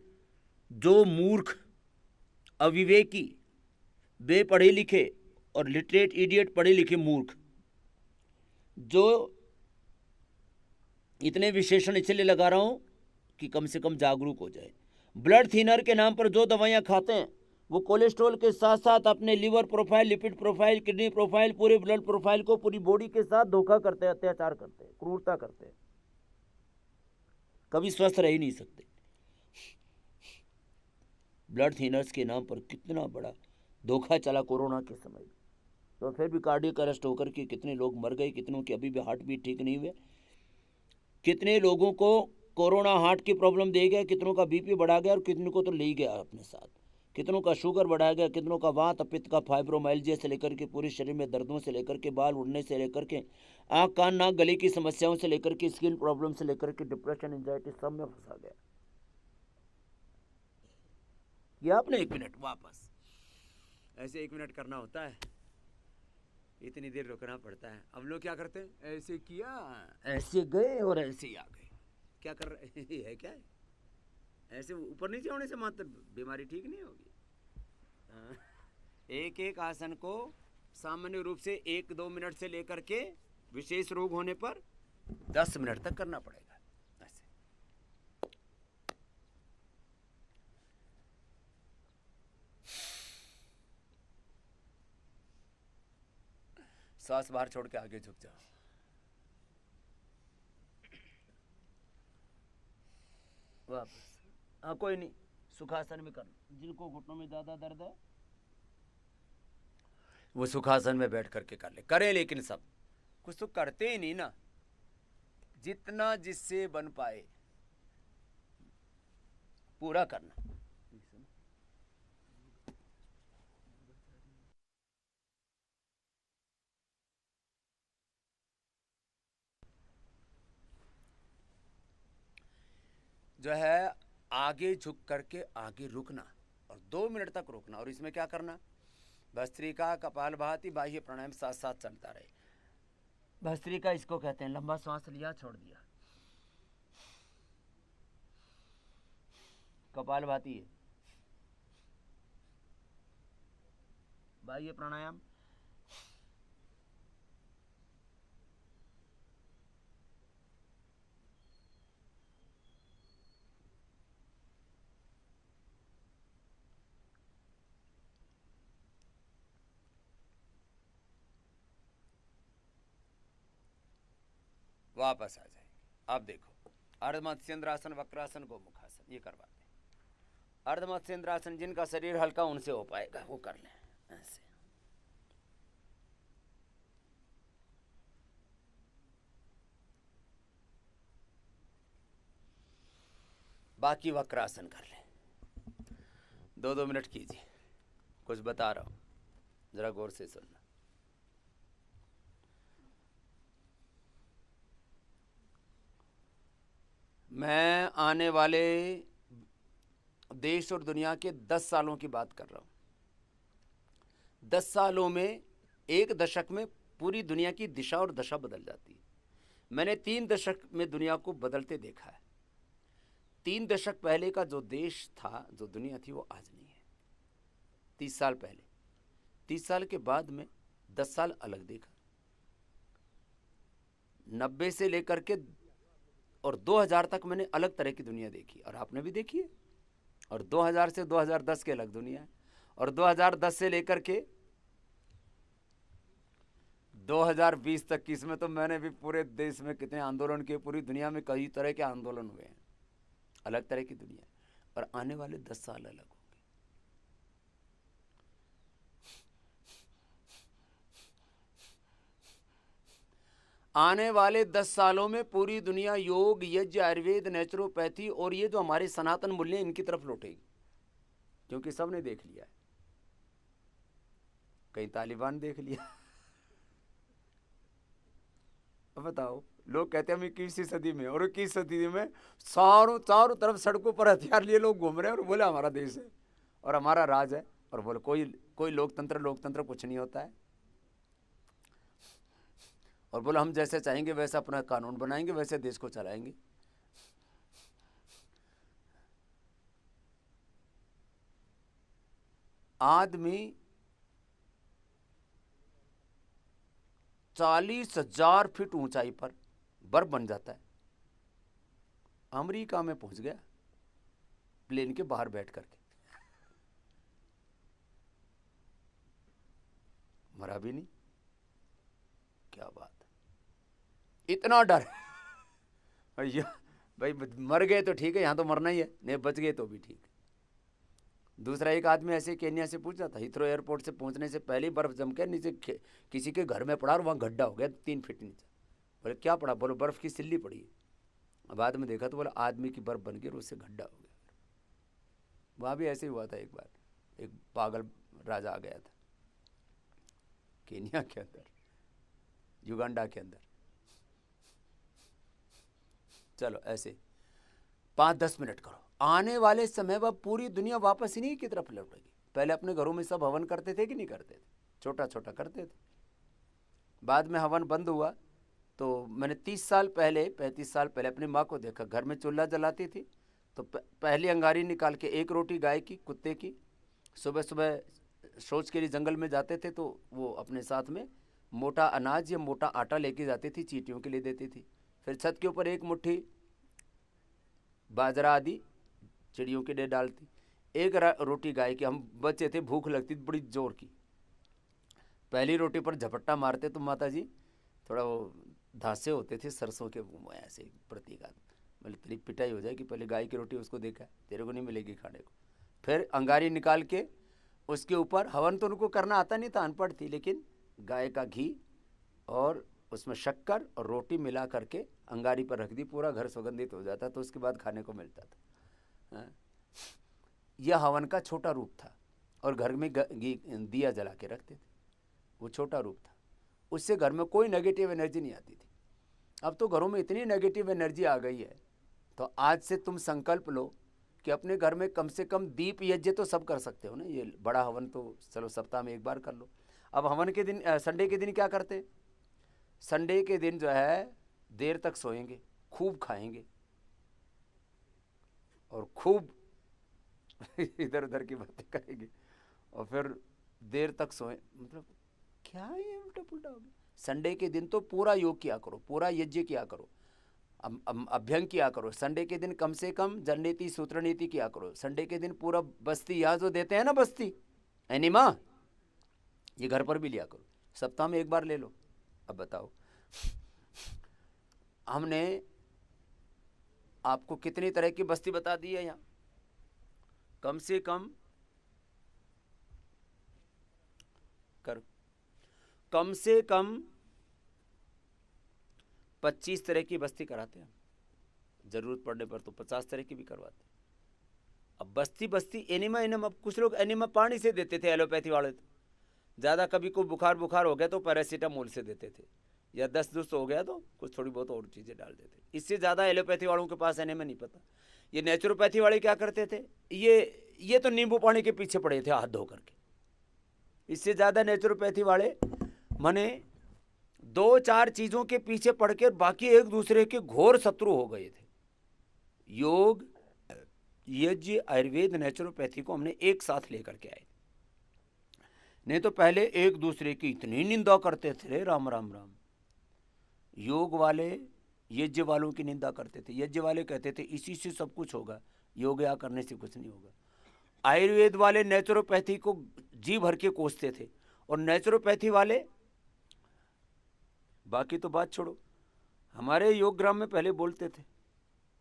जो मूर्ख, अविवेकी, बेपढ़े लिखे और लिटरेट इडियट, पढ़े लिखे मूर्ख, जो इतने विशेषण इसलिए लगा रहा हूं कि कम से कम जागरूक हो जाए। ब्लड थिनर के नाम पर जो दवाइयां खाते हैं, वो कोलेस्ट्रॉल के साथ साथ अपने liver profile, lipid profile, kidney profile, पूरे ब्लड प्रोफाइल को, पूरी बॉडी के साथ धोखा करते हैं, अत्याचार करते हैं, क्रूरता करते हैं, कभी स्वस्थ रह ही नहीं सकते। ब्लड थिनर्स के नाम पर कितना बड़ा धोखा चला कोरोना के समय, तो फिर भी कार्डियक अरेस्ट होकर के कितने लोग मर गए, कितनों के अभी भी हार्ट बीट ठीक नहीं हुए, कितने लोगों को कोरोना हार्ट की प्रॉब्लम दे गया, कितनों का बीपी बढ़ा गया और कितनों को तो ले गया अपने साथ। कितनों का शुगर बढ़ाया गया, कितनों का वात पित्त का, फाइब्रोमाइल्जिया से लेकर के पूरे शरीर में दर्दों से लेकर के बाल उड़ने से लेकर के आँख कान नाक गले की समस्याओं से लेकर के स्किन प्रॉब्लम से लेकर के डिप्रेशन एंजाइटी सब में फंसा गया। ये आपने 1 मिनट वापस ऐसे 1 मिनट करना होता है, इतनी देर रुकना पड़ता है। अब लोग क्या करते हैं, ऐसे किया, ऐसे गए और ऐसे ही आ गए। क्या कर रहे है, क्या है? ऐसे ऊपर नीचे होने से मात्र बीमारी ठीक नहीं होगी। एक एक आसन को सामान्य रूप से 1-2 मिनट से लेकर के विशेष रोग होने पर 10 मिनट तक करना पड़ेगा। ऐसे सांस बाहर छोड़ के आगे झुक जाओ। वापस, हाँ कोई नहीं, सुखासन में कर। जिनको घुटनों में ज्यादा दर्द है वो सुखासन में बैठ करके कर ले, करें, लेकिन सब कुछ तो करते ही नहीं ना। जितना जिससे बन पाए पूरा करना। जो है आगे झुक करके आगे रुकना और 2 मिनट तक रुकना। और इसमें क्या करना, भस्त्रिका, कपालभाति, बाह्य प्राणायाम साथ साथ चलता रहे। भस्त्रिका इसको कहते हैं, लंबा सांस लिया छोड़ दिया। कपालभाति है। बाह्य प्राणायाम वापस आ जाएंगे। अब देखो, अर्धमत्स्येंद्रासन, वक्रासन, गोमुखासन, ये करवाते हैं। अर्धमत्स्येंद्रासन जिनका शरीर हल्का उनसे हो पाएगा, वो कर लें ऐसे। बाकी वक्रासन कर लें। 2-2 मिनट कीजिए। कुछ बता रहा हूं, जरा गौर से सुनना। मैं आने वाले देश और दुनिया के 10 सालों की बात कर रहा हूं। 10 सालों में, एक दशक में पूरी दुनिया की दिशा और दशा बदल जाती है। मैंने 3 दशक में दुनिया को बदलते देखा है। 3 दशक पहले का जो देश था, जो दुनिया थी, वो आज नहीं है। 30 साल पहले, 30 साल के बाद में 10 साल अलग देखा। 90 से लेकर के और 2000 तक मैंने अलग तरह की दुनिया देखी, और आपने भी देखी है। और 2000 से 2010 के अलग दुनिया है, और 2010 से लेकर के 2020 तक की, इसमें तो मैंने भी पूरे देश में कितने आंदोलन किए, पूरी दुनिया में कई तरह के आंदोलन हुए हैं, अलग तरह की दुनिया। और आने वाले 10 साल अलग होंगे। आने वाले 10 सालों में पूरी दुनिया योग, यज्ञ, आयुर्वेद, नेचुरोपैथी और ये जो हमारे सनातन मूल्य, इनकी तरफ लौटेगी, क्योंकि सबने देख लिया है। कहीं तालिबान देख लिया। अब बताओ, लोग कहते हैं हम 21वीं सदी में, और 21वीं सदी में चारों तरफ सड़कों पर हथियार लिए लोग घूम रहे हैं, और बोले हमारा देश है और हमारा राज है, और बोले कोई लोकतंत्र कुछ नहीं होता है, और बोले हम जैसे चाहेंगे वैसे अपना कानून बनाएंगे, वैसे देश को चलाएंगे। आदमी 40,000 फीट ऊंचाई पर बर्फ बन जाता है। अमेरिका में पहुंच गया प्लेन के बाहर बैठ करके, मरा भी नहीं। क्या बात, इतना डर। भैया भाई, मर गए तो ठीक है, यहां तो मरना ही है, नहीं बच गए तो भी ठीक है। दूसरा एक आदमी ऐसे केन्या से पूछा था, हीथ्रो एयरपोर्ट से पहुंचने से पहले ही बर्फ जम के नीचे किसी के घर में पड़ा, और वहां गड्ढा हो गया 3 फीट नीचे। बोले क्या पड़ा? बोलो बर्फ की सिल्ली पड़ी है। बाद में देखा तो बोला आदमी की बर्फ बन गई और उससे गड्ढा हो गया। वहां भी ऐसे ही हुआ था एक बार, एक पागल राजा आ गया था केनिया के अंदर, युगांडा के अंदर। चलो ऐसे 5-10 मिनट करो, आने वाले समय वह पूरी दुनिया वापस इन्हीं की तरफ लौटेगी। पहले अपने घरों में सब हवन करते थे कि नहीं करते थे? छोटा छोटा करते थे। बाद में हवन बंद हुआ तो मैंने 30 साल पहले 35 साल पहले अपनी माँ को देखा, घर में चूल्हा जलाती थी तो पहली अंगारी निकाल के एक रोटी गाय की, कुत्ते की, सुबह सुबह शौच के लिए जंगल में जाते थे तो वो अपने साथ में मोटा अनाज या मोटा आटा लेके जाती थी, चींटियों के लिए देती थी। फिर छत के ऊपर एक मुट्ठी बाजरा आदि चिड़ियों के लिए डालती, एक रोटी गाय की। हम बच्चे थे, भूख लगती बड़ी जोर की, पहली रोटी पर झपट्टा मारते तो माता जी थोड़ा वो धासे होते थे सरसों के, ऐसे प्रतीकात्मक, मतलब तेरी पिटाई हो जाए कि पहले गाय की रोटी उसको देखा, तेरे को नहीं मिलेगी खाने को। फिर अंगारी निकाल के उसके ऊपर, हवन तो उनको करना आता नहीं था, अनपढ़ थी, लेकिन गाय का घी और उसमें शक्कर और रोटी मिला करके अंगारी पर रख दी, पूरा घर सुगंधित हो जाता, तो उसके बाद खाने को मिलता था। यह हवन का छोटा रूप था, और घर में दिया जला के रखते थे, वो छोटा रूप था। उससे घर में कोई नेगेटिव एनर्जी नहीं आती थी। अब तो घरों में इतनी नेगेटिव एनर्जी आ गई है, तो आज से तुम संकल्प लो कि अपने घर में कम से कम दीप यज्ञ तो सब कर सकते हो ना। ये बड़ा हवन तो चलो सप्ताह में एक बार कर लो। अब हवन के दिन, संडे के दिन क्या करते? संडे के दिन जो है देर तक सोएंगे, खूब खाएंगे और खूब इधर उधर की बातें करेंगे, और फिर देर तक सोए। मतलब क्या ये उल्टा पुल्टा हो गया। संडे के दिन तो पूरा योग किया करो, पूरा यज्ञ किया करो, अभ्यंग किया करो। संडे के दिन कम से कम जन नीति सूत्र नीति किया करो। संडे के दिन पूरा बस्ती, यहाँ जो देते हैं ना बस्ती एनिमा, ये घर पर भी लिया करो, सप्ताह में एक बार ले लो। अब बताओ, हमने आपको कितनी तरह की बस्ती बता दी है यहाँ। कम से कम करो, कम से कम 25 तरह की बस्ती कराते हैं, जरूरत पड़ने पर तो 50 तरह की भी करवाते हैं। अब बस्ती बस्ती एनिमा एनिमा, अब कुछ लोग एनिमा पानी से देते थे, एलोपैथी वाले तो ज़्यादा, कभी को बुखार हो गया तो पैरासीटामोल से देते थे, या दस्त दुस्त हो गया तो कुछ थोड़ी बहुत और चीज़ें डाल देते। इससे ज़्यादा एलोपैथी वालों के पास एनिमा नहीं पता। ये नेचुरोपैथी वाले क्या करते थे, ये तो नींबू पानी के पीछे पड़े थे हाथ धो करके। इससे ज़्यादा नेचुरोपैथी वाले माने 2-4 चीज़ों के पीछे पड़ के बाकी एक दूसरे के घोर शत्रु हो गए थे। योग, यज्ञ, आयुर्वेद, नेचुरोपैथी को हमने एक साथ लेकर के आए, नहीं तो पहले एक दूसरे की इतनी निंदा करते थे, राम राम राम। योग वाले यज्ञ वालों की निंदा करते थे, यज्ञ वाले कहते थे इसी से सब कुछ होगा, योग या करने से कुछ नहीं होगा। आयुर्वेद वाले नेचुरोपैथी को जी भर के कोसते थे, और नेचुरोपैथी वाले, बाकी तो बात छोड़ो, हमारे योग ग्राम में पहले बोलते थे,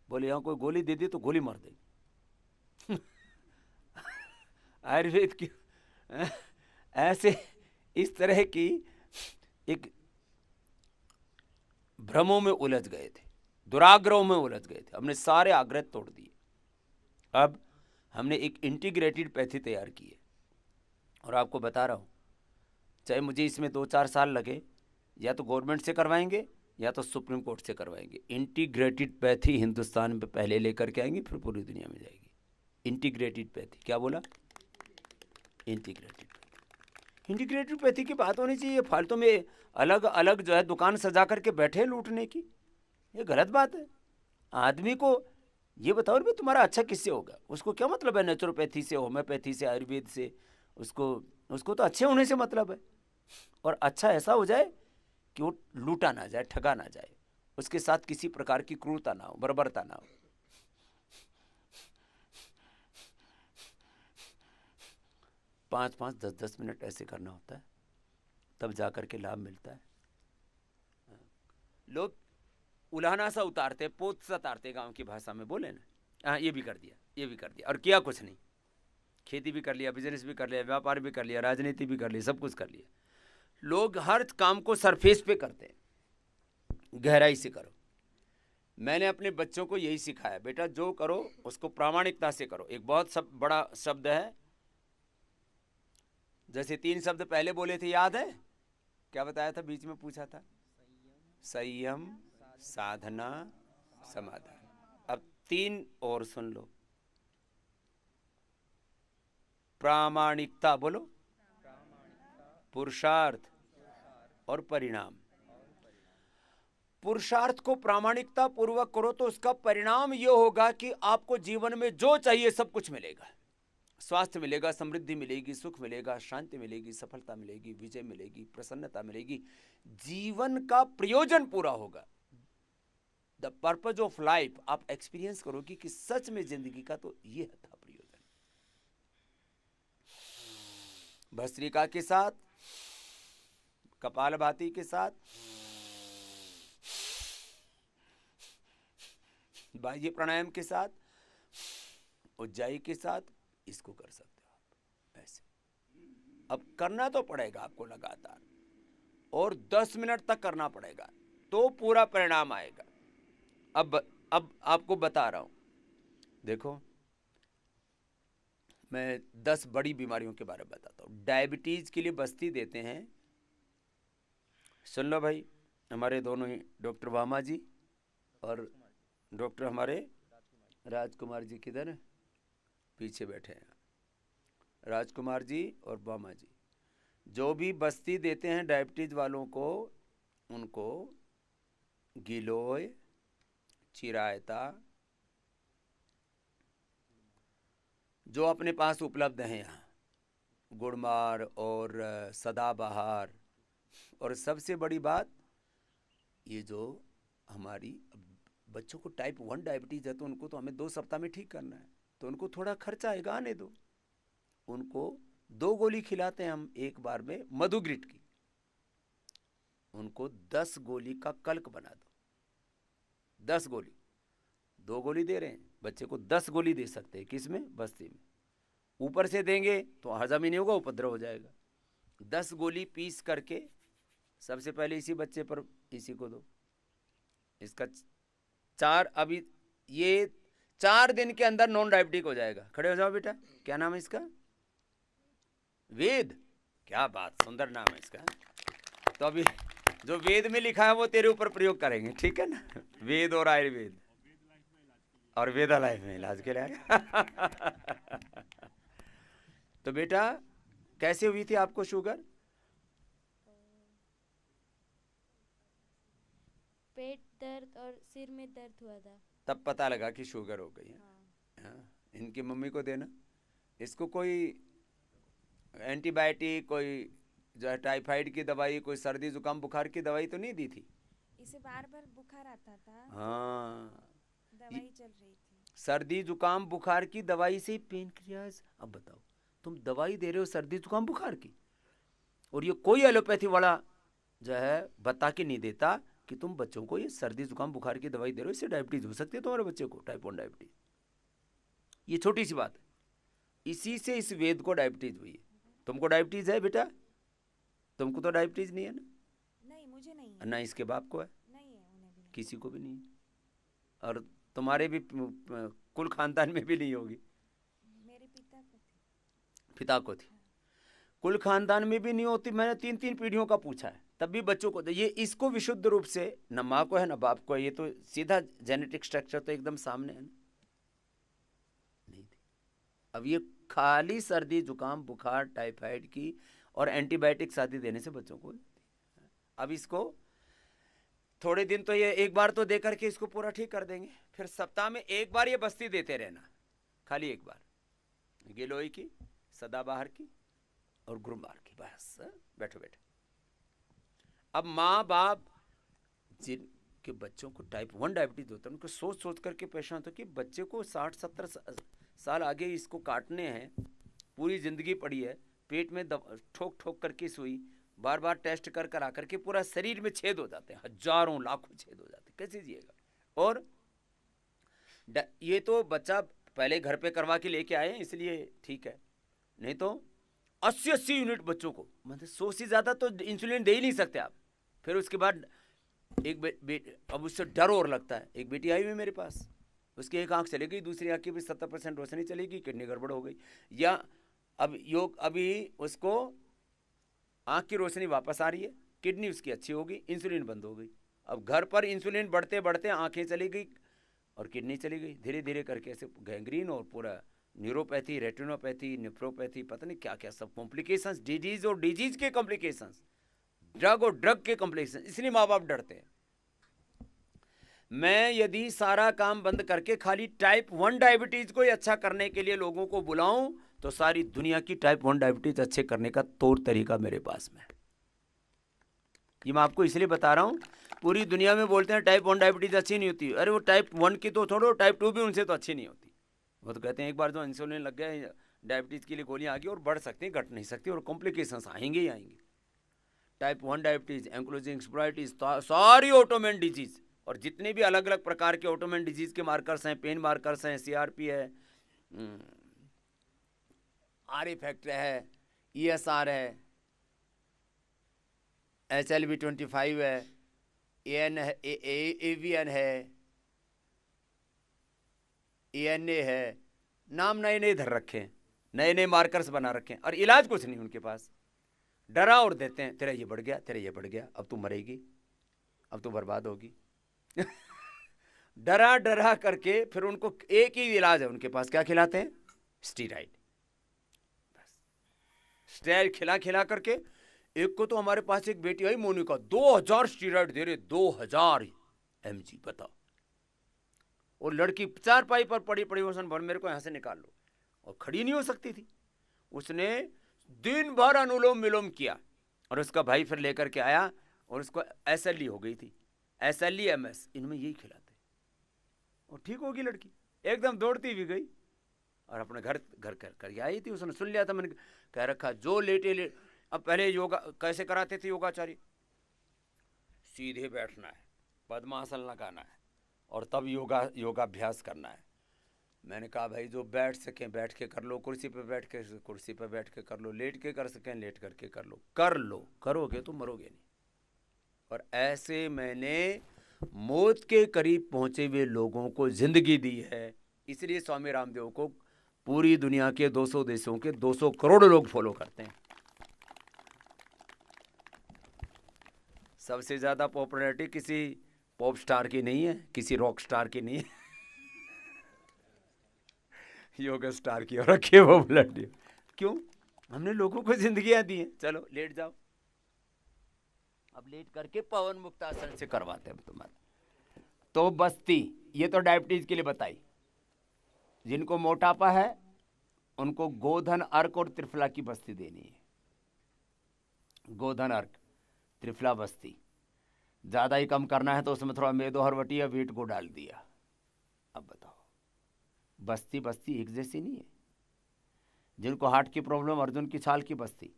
बोले यहाँ कोई गोली दे दी तो गोली मार देगी। आयुर्वेद की ऐसे इस तरह की एक भ्रमों में उलझ गए थे, दुराग्रहों में उलझ गए थे। हमने सारे आग्रह तोड़ दिए। अब हमने एक इंटीग्रेटेड पैथी तैयार की है, और आपको बता रहा हूँ, चाहे मुझे इसमें 2-4 साल लगे, या तो गवर्नमेंट से करवाएंगे या तो सुप्रीम कोर्ट से करवाएंगे। इंटीग्रेटेड पैथी हिंदुस्तान में पहले लेकर के आएंगे, फिर पूरी दुनिया में जाएगी। इंटीग्रेटेड पैथी, क्या बोला? इंटीग्रेटेड पैथी की बात होनी चाहिए। फालतू में अलग अलग जो है दुकान सजा करके बैठे लूटने की, ये गलत बात है। आदमी को ये बताओ भाई तुम्हारा अच्छा किससे होगा? उसको क्या मतलब है नेचुरोपैथी से, होम्योपैथी से, आयुर्वेद से? उसको तो अच्छे होने से मतलब है, और अच्छा ऐसा हो जाए कि वो लूटा ना जाए, ठगा ना जाए, उसके साथ किसी प्रकार की क्रूरता ना हो, बर्बरता ना हो। 5-5, 10-10 मिनट ऐसे करना होता है, तब जाकर के लाभ मिलता है। लोग उलाहना सा उतारते, पोत सा उतारते, गांव की भाषा में बोले ना, हाँ ये भी कर दिया, ये भी कर दिया, और किया कुछ नहीं। खेती भी कर लिया, बिजनेस भी कर लिया, व्यापार भी कर लिया, राजनीति भी कर ली, सब कुछ कर लिया। लोग हर काम को सरफेस पे करते हैं, गहराई से करो। मैंने अपने बच्चों को यही सिखाया, बेटा जो करो उसको प्रामाणिकता से करो। एक बहुत बड़ा शब्द है जैसे 3 शब्द पहले बोले थे, याद है? क्या बताया था? बीच में पूछा था, संयम, साधना, समाधान। अब 3 और सुन लो। प्रामाणिकता बोलो, पुरुषार्थ और परिणाम। पुरुषार्थ को प्रामाणिकता पूर्वक करो तो उसका परिणाम यह होगा कि आपको जीवन में जो चाहिए सब कुछ मिलेगा। स्वास्थ्य मिलेगा, समृद्धि मिलेगी, सुख मिलेगा, शांति मिलेगी, सफलता मिलेगी, विजय मिलेगी, प्रसन्नता मिलेगी, जीवन का प्रयोजन पूरा होगा। द पर्पज ऑफ लाइफ आप एक्सपीरियंस करोगे कि सच में जिंदगी का तो यह था प्रयोजन। भस्त्रिका के साथ, कपालभाति के साथ, बाह्य प्राणायाम के साथ, उज्जाई के साथ इसको कर सकते हो आप ऐसे। अब करना तो पड़ेगा आपको लगातार, और 10 मिनट तक करना पड़ेगा तो पूरा परिणाम आएगा। अब आपको बता रहा हूं, देखो मैं 10 बड़ी बीमारियों के बारे में बताता हूं। डायबिटीज के लिए बस्ती देते हैं, सुन लो भाई। हमारे दोनों ही डॉक्टर वामा जी और डॉक्टर हमारे राजकुमार जी किधर है? पीछे बैठे हैं राजकुमार जी और वामा जी। जो भी बस्ती देते हैं डायबिटीज वालों को, उनको गिलोय, चिरायता जो अपने पास उपलब्ध हैं यहाँ, गुड़मार और सदाबहार, और सबसे बड़ी बात ये जो हमारी बच्चों को टाइप 1 डायबिटीज है तो उनको तो हमें 2 सप्ताह में ठीक करना है, तो उनको थोड़ा खर्चा आएगा, आने दो। उनको 2 गोली खिलाते हैं हम एक बार में मधुग्रिट की, उनको 10 गोली का कल्क बना दो। 10 गोली, 2 गोली दे रहे हैं, बच्चे को 10 गोली दे सकते हैं। किस में? बस्ती में। ऊपर से देंगे तो हजम ही नहीं होगा, उपद्रव हो जाएगा। 10 गोली पीस करके सबसे पहले इसी बच्चे पर इसी को दो। इसका 4, अभी ये 4 दिन के अंदर नॉन डायबिटिक हो जाएगा। खड़े हो जाओ बेटा। क्या नाम है इसका? वेद। क्या बात, सुंदर नाम है इसका। तो अभी जो वेद में लिखा है वो तेरे ऊपर प्रयोग करेंगे, ठीक है ना? वेद और आयुर्वेद और वेदा लाइफ में इलाज के लिए। तो बेटा कैसे हुई थी आपको शुगर? पेट दर्द और सिर में दर्द हुआ था, तब पता लगा कि शुगर हो गई है। हाँ, इनकी मम्मी को देना। इसको कोई एंटीबायोटिक, कोई जो है टाइफाइड की दवाई, कोई सर्दी जुकाम बुखार की दवाई तो नहीं दी थी? इसे बार बार बुखार आता था। हाँ, दवाई चल रही थी। सर्दी जुकाम बुखार की दवाई से पेन क्रियाज। अब बताओ, तुम दवाई दे रहे हो सर्दी जुकाम बुखार की, और ये कोई एलोपैथी वाला जो है बता के नहीं देता कि तुम बच्चों को ये सर्दी जुकाम बुखार की दवाई दे रहे हो, इससे डायबिटीज हो सकती है तुम्हारे बच्चे को, टाइप 1 डायबिटीज। ये छोटी सी बात है, इसी से इस वेद को डायबिटीज हुई है। तुमको डायबिटीज है बेटा? तुमको तो डायबिटीज नहीं है ना? नहीं, मुझे नहीं है। ना इसके बाप को है? नहीं है, उन्हें भी नहीं। किसी को भी नहीं है, और तुम्हारे भी कुल खानदान में भी नहीं होगी। मेरे पिता को थी। पिता को थी, कुल खानदान में भी नहीं होती। मैंने 3 पीढ़ियों का पूछा है, तब भी बच्चों को ये इसको विशुद्ध रूप से न माँ को है न बाप को है, ये तो सीधा जेनेटिक स्ट्रक्चर तो एकदम सामने है ना, नहीं थी। अब ये खाली सर्दी जुकाम बुखार टाइफाइड की और एंटीबायोटिक शादी देने से बच्चों को। अब इसको थोड़े दिन तो ये एक बार तो दे करके इसको पूरा ठीक कर देंगे, फिर सप्ताह में एक बार ये बस्ती देते रहना, खाली एक बार, गिलोय की, सदाबहार की और गुरुमार की, बस। बैठो बैठो। अब माँ बाप जिनके बच्चों को टाइप 1 डायबिटीज होता है उनको सोच सोच करके परेशान होता है कि बच्चे को 60-70 साल आगे इसको काटने हैं, पूरी जिंदगी पड़ी है, पेट में ठोक ठोक करके सुई, बार बार टेस्ट कर कर आकर के पूरा शरीर में छेद हो जाते हैं, हजारों लाखों छेद हो जाते हैं, कैसे जिएगा? और ये तो बच्चा पहले घर पे करवा के लेके आए इसलिए ठीक है, नहीं तो 80-80 यूनिट बच्चों को, मतलब 100 से ज़्यादा तो इंसुलिन दे ही नहीं सकते आप। फिर उसके बाद एक अब उससे डर और लगता है। एक बेटी आई हुई मेरे पास, उसकी एक आंख चली गई, दूसरी आंख की भी 70% रोशनी चली गई, किडनी गड़बड़ हो गई। या अब योग अभी उसको आंख की रोशनी वापस आ रही है, किडनी उसकी अच्छी होगी, इंसुलिन बंद हो गई। अब घर पर इंसुलिन बढ़ते बढ़ते आंखें चली गई और किडनी चली गई, धीरे धीरे करके ऐसे गैंग्रीन और पूरा न्यूरोपैथी, रेटिनोपैथी, नेफ्रोपैथी, पता नहीं क्या क्या सब कॉम्प्लिकेशंस, डिजीज और डिजीज के कॉम्प्लिकेशंस, ड्रग और ड्रग के कॉम्प्लिकेशन। इसलिए माँ बाप डरते हैं। मैं यदि सारा काम बंद करके खाली टाइप 1 डायबिटीज को ही अच्छा करने के लिए लोगों को बुलाऊं तो सारी दुनिया की टाइप 1 डायबिटीज अच्छे करने का तौर तरीका मेरे पास में। ये मैं आपको इसलिए बता रहा हूं, पूरी दुनिया में बोलते हैं टाइप 1 डायबिटीज अच्छी नहीं होती। अरे वो टाइप 1 की तो छोड़ो, टाइप 2 भी उनसे तो अच्छी नहीं होती। वो तो कहते हैं एक बार जो इंसुलिन लग गया, डायबिटीज के लिए गोलियां आ गई और बढ़ सकती, घट नहीं सकती, और कॉम्प्लिकेशंस आएंगे ही आएंगे। टाइप 1 डायबिटीज, एंक्लोजिंग स्पोराइटिस, सारी ऑटोमेन डिजीज, और जितने भी अलग अलग प्रकार के ऑटोमेन डिजीज के मार्कर्स हैं, पेन मार्कर्स हैं, सीआरपी है, आर इफेक्ट है, ईएसआर है, HLV25 है, एन है, एवीएन है, एएनए है, नाम नए नए धर रखे हैं, नए नए मार्कर्स बना रखे हैं, और इलाज कुछ नहीं उनके पास। डरा और देते हैं, तेरा ये बढ़ गया, तेरा ये बढ़ गया, अब तू मरेगी, अब तू बर्बाद होगी। डरा डरा करके फिर उनको एक ही इलाज है उनके पास, क्या खिलाते हैं? स्टीराइड। स्टेरॉइड खिला खिला करके, एक को तो हमारे पास एक बेटी आई मोनिका, 2000 स्टीराइड दे रहे, 2000 mg, बताओ। और लड़की चारपाई पर पड़ी पड़ी वसन भर, मेरे को यहां से निकाल लो, और खड़ी नहीं हो सकती थी। उसने दिन भर अनुलोम विलोम किया, और उसका भाई फिर लेकर के आया, और उसको SLE हो गई थी, SLE MS, इनमें यही खिलाते, और ठीक होगी लड़की, एकदम दौड़ती भी गई, और अपने घर कर आई थी। उसने सुन लिया था, मैंने कह रखा जो लेटे अब पहले योगा कैसे कराते थे योगाचारी, सीधे बैठना है, पद्मासन लगाना है, और तब योगाभ्यास करना है। मैंने कहा भाई जो बैठ सकें बैठ के कर लो, कुर्सी पे बैठ के कर लो, लेट के कर सकें लेट करके कर लो, करोगे तो मरोगे नहीं। और ऐसे मैंने मौत के करीब पहुंचे हुए लोगों को जिंदगी दी है। इसलिए स्वामी रामदेव को पूरी दुनिया के 200 देशों के 200 करोड़ लोग फॉलो करते हैं। सबसे ज्यादा पॉपुलैरिटी किसी पॉप स्टार की नहीं है, किसी रॉक स्टार की नहीं है, योगा स्टार की और रखी है पॉपुलैरिटी। क्यों? हमने लोगों को जिंदगियां दी हैं। चलो लेट जाओ, अब लेट करके पवन मुक्तासन से करवाते हैं तुम्हारा। तो बस्ती, ये तो डायबिटीज के लिए बताई। जिनको मोटापा है उनको गोधन अर्क और त्रिफला की बस्ती देनी है। गोधन अर्क, त्रिफला बस्ती। ज्यादा ही कम करना है तो उसमें थोड़ा मेदो हरवटी या वीट को डाल दिया। अब बताओ, बस्ती बस्ती एक जैसी नहीं है। जिनको हार्ट की प्रॉब्लम, अर्जुन की छाल की बस्ती।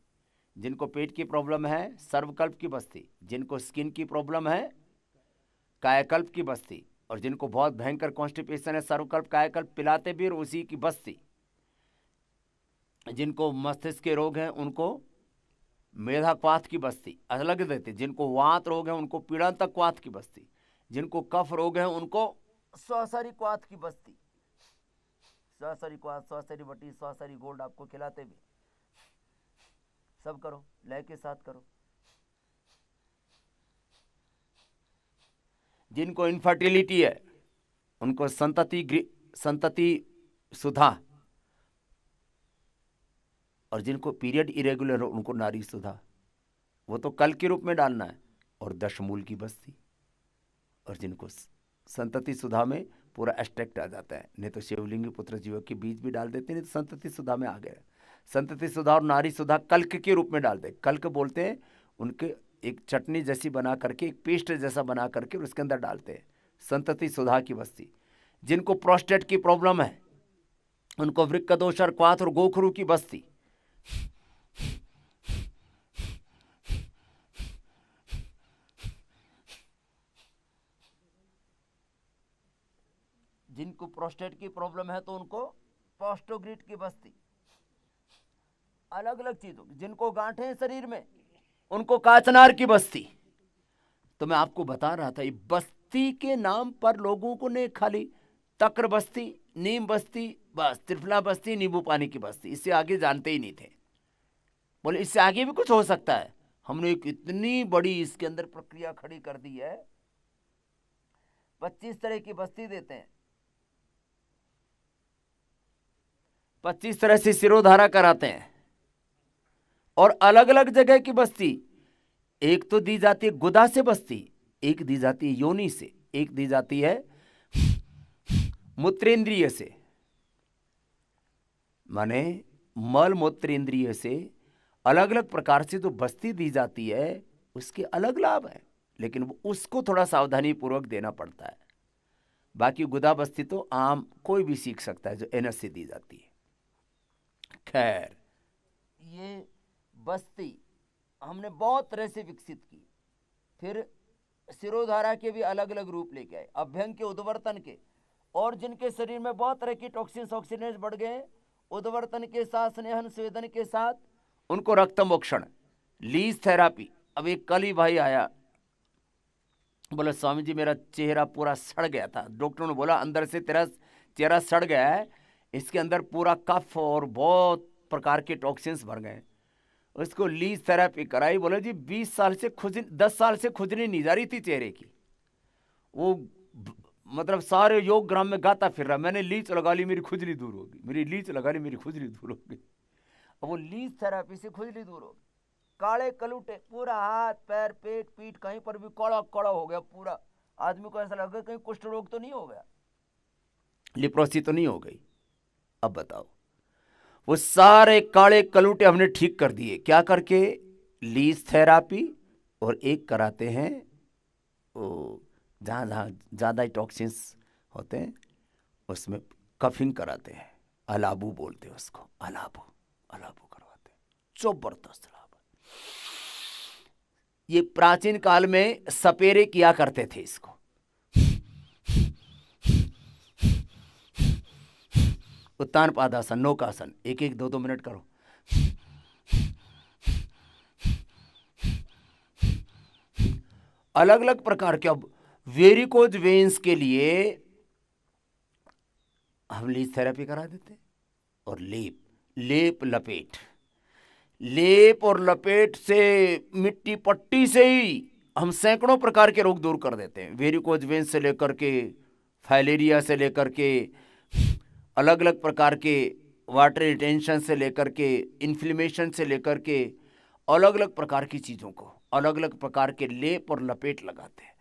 जिनको पेट की प्रॉब्लम है, सर्वकल्प की बस्ती। जिनको स्किन की प्रॉब्लम है, कायाकल्प की बस्ती। और जिनको बहुत भयंकर कॉन्स्टिपेशन है, सर्वकल्प कायाकल्प पिलाते भी और उसी की बस्ती। जिनको मस्तिष्क के रोग हैं उनको मेधा क्वाथ की बस्ती अलग देते। जिनको वात रोग है उनको पीड़ांतक क्वाथ की बस्ती। जिनको कफ रोग है उनको स्वासरी क्वाथ की बस्ती। स्वासरी क्वाथ, स्वासरी बटी, स्वासरी गोल्ड आपको खिलाते भी। सब करो, लय के साथ करो। जिनको इनफर्टिलिटी है उनको संतति सुधा, और जिनको पीरियड इरेगुलर हो उनको नारी सुधा। वो तो कल के रूप में डालना है। और दशमूल की बस्ती। और जिनको संतति सुधा में पूरा एस्ट्रैक्ट आ जाता है, नहीं तो शिवलिंगी पुत्र जीवक के बीज भी डाल देते, नहीं तो संतति सुधा में आ गया। संतति सुधा और नारी सुधा कल्क के रूप में डाल दे। कल्क बोलते हैं उनके एक चटनी जैसी बना करके, एक पेस्ट जैसा बना करके उसके अंदर डालते हैं। संतति सुधा की बस्ती। जिनको प्रोस्टेट की प्रॉब्लम है उनको वृक्क दोष और क्वाथ और गोखरू की बस्ती। जिनको प्रोस्टेट की प्रॉब्लम है तो उनको पोस्टोग्रिड की बस्ती। अलग अलग चीजों की। जिनको गांठें हैं शरीर में उनको काचनार की बस्ती। तो मैं आपको बता रहा था, ये बस्ती के नाम पर लोगों को ने खाली तक्र बस्ती, नीम बस्ती, बस त्रिफला बस्ती, नींबू पानी की बस्ती, इससे आगे जानते ही नहीं थे। बोले इससे आगे भी कुछ हो सकता है। हमने एक इतनी बड़ी इसके अंदर प्रक्रिया खड़ी कर दी है, 25 तरह की बस्ती देते हैं, 25 तरह से सिरोधारा कराते हैं, और अलग अलग जगह की बस्ती। एक तो दी जाती है गुदा से बस्ती, एक दी जाती है योनि से, एक दी जाती है मूत्रेंद्रिय से, माने मल मूत्र इंद्रिय से अलग अलग प्रकार से जो बस्ती दी जाती है उसके अलग लाभ है, लेकिन उसको थोड़ा सावधानी पूर्वक देना पड़ता है। बाकी गुदा बस्ती तो आम कोई भी सीख सकता है जो एनएस से दी जाती है। खैर, ये बस्ती हमने बहुत तरह से विकसित की। फिर सिरोधारा के भी अलग अलग रूप लेके आए, अभ्यंग के, उद्वर्तन के, और जिनके शरीर में बहुत तरह की टॉक्सिन्स ऑक्सीडेंट्स बढ़ गए, उद्वर्तन के साथ, स्नेहन स्वेदन के साथ, उनको रक्तमोक्षण, लीज थेरापी। अब एक कल ही भाई आया, बोला स्वामी जी मेरा चेहरा पूरा सड़ गया था, डॉक्टर ने बोला अंदर से तेरा चेहरा सड़ गया है, इसके अंदर पूरा कफ और बहुत प्रकार के टॉक्सिन्स भर गए। उसको लीज थेरापी कराई, बोला जी 20 साल से खुजली, 10 साल से खुजली नहीं जा रही थी चेहरे की। वो मतलब सारे योग ग्राम में गाता फिर रहा, मैंने लीच लगा ली मेरी खुजली दूर होगी, मेरी लीच लगा ली मेरी खुजली दूर होगी। अब वो लीज थेरापी से खुजली दूर होगी। काले कलूटे, पूरा हाथ पैर पेट पीठ कहीं पर भी कड़ा कड़ा हो गया पूरा। आदमी को ऐसा लगा कहीं कुष्ठ रोग तो नहीं हो गया, लिप्रोसी तो नहीं हो गई। अब बताओ, वो सारे काले कलूटे हमने ठीक कर दिए, क्या करके? लीज थेरापी, और एक कराते हैं वो जहाँ जहाँ ज़्यादा टॉक्सिन्स होते हैं उसमें कफिंग कराते हैं, अलाबू बोलते हैं उसको, अलाबू अलाबू करवाते हैं, जबरदस्त लाभ। ये प्राचीन काल में सपेरे किया करते थे इसको। उत्तान पादासन, नौकासन, एक एक 2-2 मिनट करो। अलग अलग प्रकार के। अब वेरिकोज वेन्स के लिए हम लीज थेरेपी करा देते हैं, और लेप लेप लपेट, लेप और लपेट से, मिट्टी पट्टी से ही हम सैकड़ों प्रकार के रोग दूर कर देते हैं। वेरिकोज वेन्स से लेकर के, फाइलेरिया से लेकर के, अलग अलग प्रकार के वाटर रिटेंशन से लेकर के, इन्फ्लेमेशन से लेकर के, अलग अलग प्रकार की चीज़ों को अलग अलग प्रकार के लेप और लपेट लगाते हैं।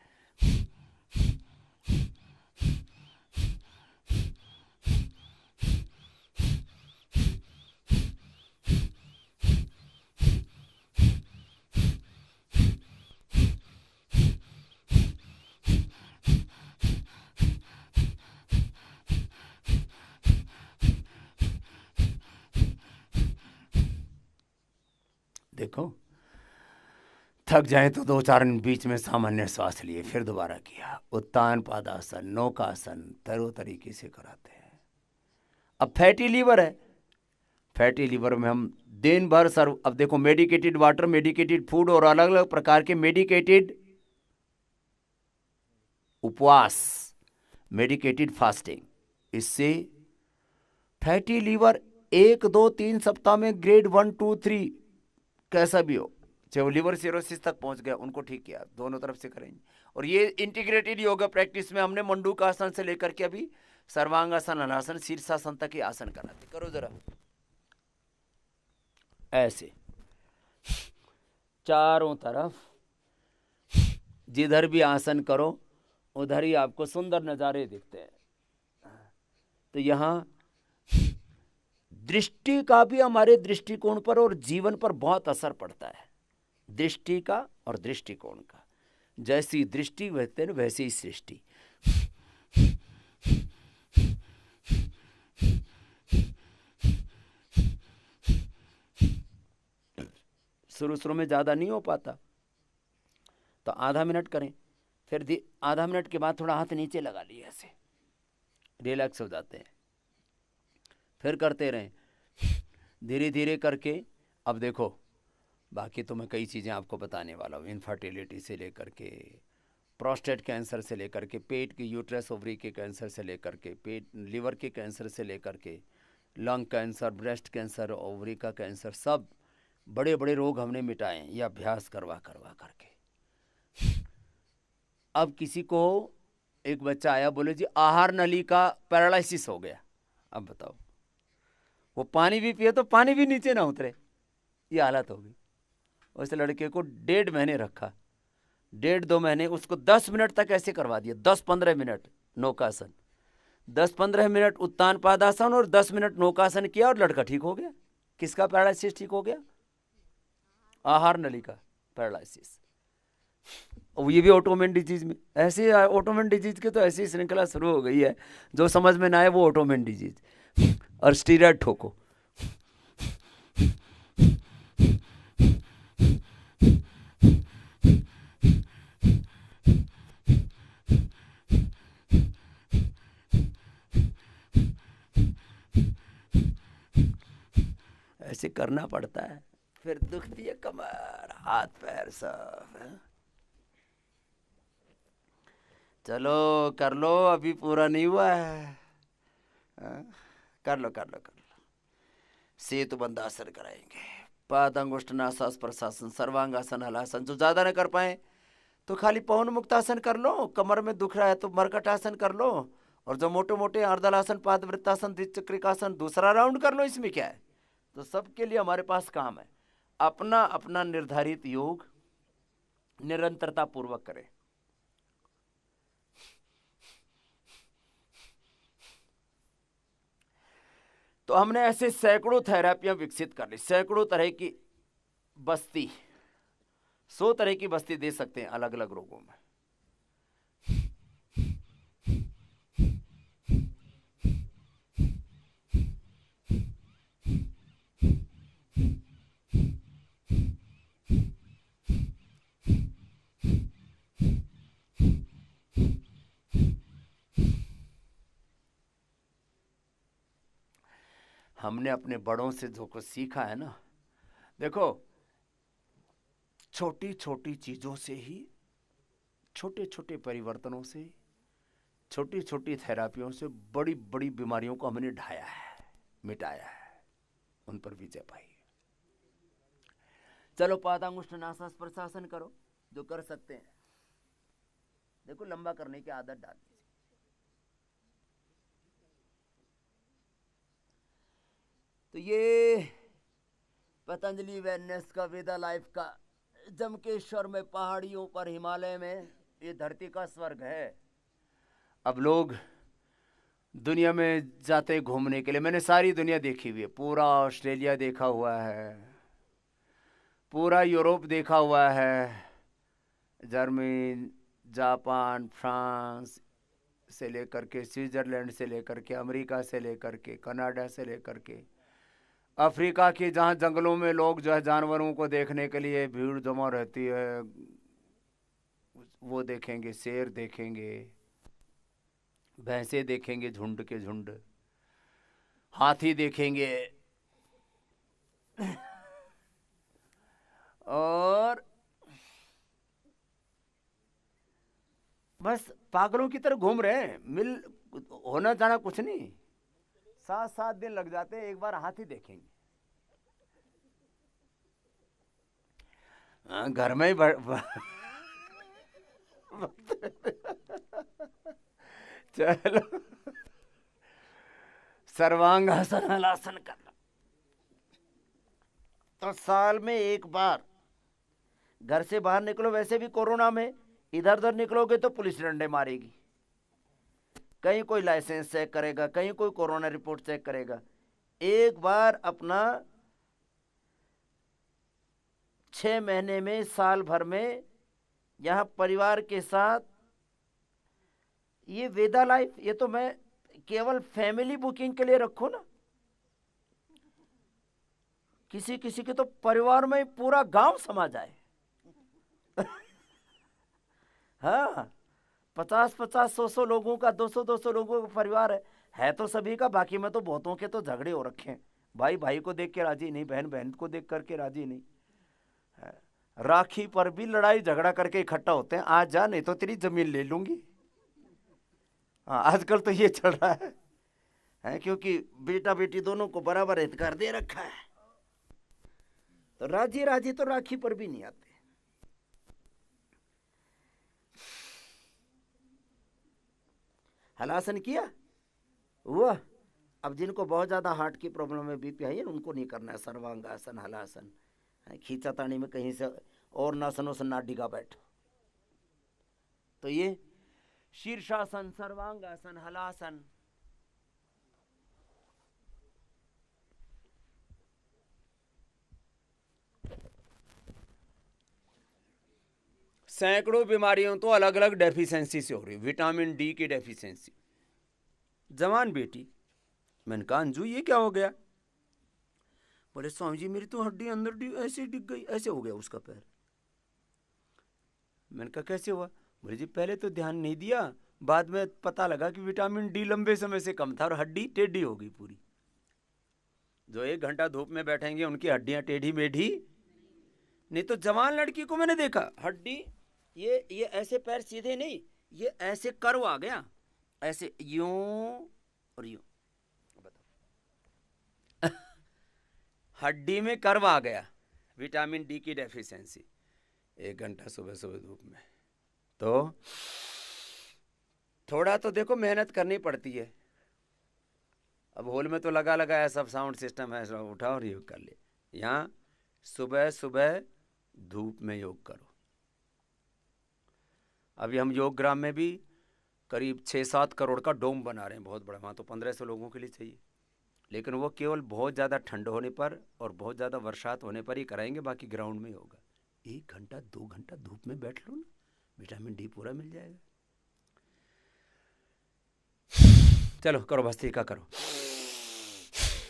देखो, थक जाए तो 2-4 दिन बीच में सामान्य श्वास लिए, फिर दोबारा किया, उत्तान पादासन, नौकासन, तरो तरीके से कराते हैं। अब फैटी लीवर है, फैटी लीवर में हम दिन भर सर्व, अब देखो मेडिकेटेड वाटर, मेडिकेटेड फूड, और अलग अलग प्रकार के मेडिकेटेड उपवास, मेडिकेटेड फास्टिंग, इससे फैटी लीवर 1-2-3 सप्ताह में ग्रेड 1, 2, 3 कैसा भी हो, चाहे वो लिवर सिरोसिस तक पहुंच गया, उनको ठीक किया, दोनों तरफ से करेंगे। और ये इंटीग्रेटेड योगा प्रैक्टिस में हमने मंडूकासन से लेकर के अभी सर्वांगासन, अनासन, शीर्षासन तक ही आसन कराते। करो जरा ऐसे, चारों तरफ जिधर भी आसन करो उधर ही आपको सुंदर नज़ारे दिखते हैं। तो यहाँ दृष्टि का भी हमारे दृष्टिकोण पर और जीवन पर बहुत असर पड़ता है। दृष्टि का और दृष्टिकोण का, जैसी दृष्टि वैसे वैसी ही सृष्टि। शुरू शुरू में ज़्यादा नहीं हो पाता, तो आधा मिनट करें, फिर आधा मिनट के बाद थोड़ा हाथ नीचे लगा लिए, ऐसे रिलैक्स हो जाते हैं, फिर करते रहें धीरे धीरे करके। अब देखो, बाकी तो मैं कई चीज़ें आपको बताने वाला हूँ, इनफर्टिलिटी से लेकर के प्रोस्टेट कैंसर से लेकर के, पेट की यूट्रस ओवरी के कैंसर से लेकर के, पेट लिवर के कैंसर से लेकर के, lung cancer, breast cancer, ovary का कैंसर, सब बड़े बड़े रोग हमने मिटाए हैं ये अभ्यास करवा करवा करके। अब किसी को, एक बच्चा आया, बोले जी आहार नली का पैरालिसिस हो गया। अब बताओ, वो पानी भी पिए तो पानी भी नीचे ना उतरे, ये हालत हो गई। उस लड़के को 1.5 महीने रखा, 1.5-2 महीने, उसको 10 मिनट तक ऐसे करवा दिया, 10-15 मिनट नौकासन, 10-15 मिनट उत्तान पादासन और 10 मिनट नौकासन किया और लड़का ठीक हो गया। किसका पैरालिसिस ठीक हो गया? आहार नली का पैरालिसिस। ये भी ऑटोमेन डिजीज में, ऐसे ऑटोमेन डिजीज के तो ऐसी श्रृंखला शुरू हो गई है, जो समझ में ना आए वो ऑटोमेन डिजीज। और स्टीरॉयड ठोको। ऐसे करना पड़ता है, फिर दुखती है कमर, हाथ पैर सब। चलो कर लो, अभी पूरा नहीं हुआ है। कर लो कर लो कर लो। सेतु बंधासन कराएंगे, पाद अंगुष्ठ नासास प्रशासन, सर्वांगासन, हलासन। जो ज्यादा न कर पाए तो खाली पवन मुक्तासन कर लो, कमर में दुख रहा है तो मरकटासन कर लो, और जो मोटे मोटे अर्धलासन, पाद वृत्तासन, द्विचक्रिकासन दूसरा राउंड कर लो। इसमें क्या है? तो सबके लिए हमारे पास काम है। अपना अपना निर्धारित योग निरंतरता पूर्वक करें। तो हमने ऐसे सैकड़ों थेरेपियां विकसित कर ली, सैकड़ों तरह की बस्ती, 100 तरह की बस्ती दे सकते हैं अलग अलग रोगों में। हमने अपने बड़ों से जो कुछ सीखा है ना, देखो छोटी छोटी चीजों से ही, छोटे छोटे परिवर्तनों से, छोटी छोटी थेरापियों से बड़ी बड़ी बीमारियों को हमने ढाया है, मिटाया है, उन पर विजय पाई। चलो पादांगुष्ठ नासास प्रशासन करो, जो कर सकते हैं। देखो लंबा करने की आदत डाल दीजिए। तो ये पतंजलि वेलनेस का, वेदा लाइफ का, जमकेश्वर में, पहाड़ियों पर, हिमालय में, ये धरती का स्वर्ग है। अब लोग दुनिया में जाते घूमने के लिए, मैंने सारी दुनिया देखी हुई है, पूरा ऑस्ट्रेलिया देखा हुआ है, पूरा यूरोप देखा हुआ है, जर्मनी, जापान, फ्रांस से लेकर के, स्विट्जरलैंड से लेकर के, अमेरिका से लेकर के, कनाडा से लेकर के, अफ्रीका की, जहाँ जंगलों में लोग जो है जानवरों को देखने के लिए भीड़ जमा रहती है, वो देखेंगे, शेर देखेंगे, भैंसे देखेंगे झुंड के झुंड, हाथी देखेंगे, और बस पागलों की तरह घूम रहे हैं। मिल होना जाना कुछ नहीं, 7-7 दिन लग जाते हैं, एक बार हाथी देखेंगे। घर में ही चलो सर्वांगासन, हलासन करना। तो साल में एक बार घर से बाहर निकलो, वैसे भी कोरोना में इधर उधर निकलोगे तो पुलिस डंडे मारेगी, कहीं कोई लाइसेंस चेक करेगा, कहीं कोई कोरोना रिपोर्ट चेक करेगा। एक बार अपना 6 महीने में, साल भर में, यहां परिवार के साथ, ये वेदा लाइफ, ये तो मैं केवल फैमिली बुकिंग के लिए रखूं ना, किसी किसी के तो परिवार में पूरा गांव समा जाए। हाँ, 50-50, 100-100 लोगों का, 200-200 लोगों का परिवार है तो सभी का। बाकी में तो बहुतों के तो झगड़े हो रखे हैं, भाई भाई को देख के राजी नहीं, बहन बहन को देख करके राजी नहीं है। राखी पर भी लड़ाई झगड़ा करके इकट्ठा होते हैं, आज जा नहीं तो तेरी जमीन ले लूंगी। हाँ, आजकल तो ये चल रहा है क्योंकि बेटा बेटी दोनों को बराबर अधिकार दे रखा है, तो राजी राजी तो राखी पर भी नहीं आते। हलासन किया हुआ। अब जिनको बहुत ज्यादा हार्ट की प्रॉब्लम है, बीपी हाई है, उनको नहीं करना है सर्वांगासन हलासन। खींचातानी में कहीं से और नासनों से ना डिगा बैठो। तो ये शीर्षासन, सर्वांगासन, हलासन। सैकड़ों बीमारियों तो अलग अलग डेफिशिएंसी से हो रही। विटामिन डी की डेफिशिएंसी। जवान बेटी, मैंने कहा अंजू ये क्या हो गया? बोले स्वामी जी मेरी तो हड्डी अंदर ऐसे डिग गई, ऐसे हो गया उसका पैर। मैंने कहा कैसे हुआ? बोले जी पहले तो ध्यान नहीं दिया, बाद में पता लगा कि विटामिन डी लंबे समय से कम था और हड्डी टेढ़ी हो गई पूरी। जो 1 घंटा धूप में बैठेंगे उनकी हड्डियां टेढ़ी मेढ़ी नहीं। तो जवान लड़की को मैंने देखा, हड्डी ये ऐसे पैर सीधे नहीं, ये ऐसे कर्व आ गया, ऐसे यूं और यूं। बताओ हड्डी में कर्व आ गया, विटामिन डी की डेफिशिएंसी। 1 घंटा सुबह सुबह धूप में, तो थोड़ा तो देखो मेहनत करनी पड़ती है। अब हॉल में तो लगा है सब साउंड सिस्टम है, सब उठाओ और योग कर ले। यहाँ सुबह सुबह धूप में योग करो। अभी हम योग ग्राम में भी करीब 6-7 करोड़ का डोम बना रहे हैं, बहुत बड़ा। वहाँ तो 1500 लोगों के लिए चाहिए, लेकिन वो केवल बहुत ज़्यादा ठंड होने पर और बहुत ज़्यादा बरसात होने पर ही कराएंगे, बाकी ग्राउंड में ही होगा। 1 घंटा 2 घंटा धूप में बैठ लो ना, विटामिन डी पूरा मिल जाएगा। चलो करो भस्त्रिका करो।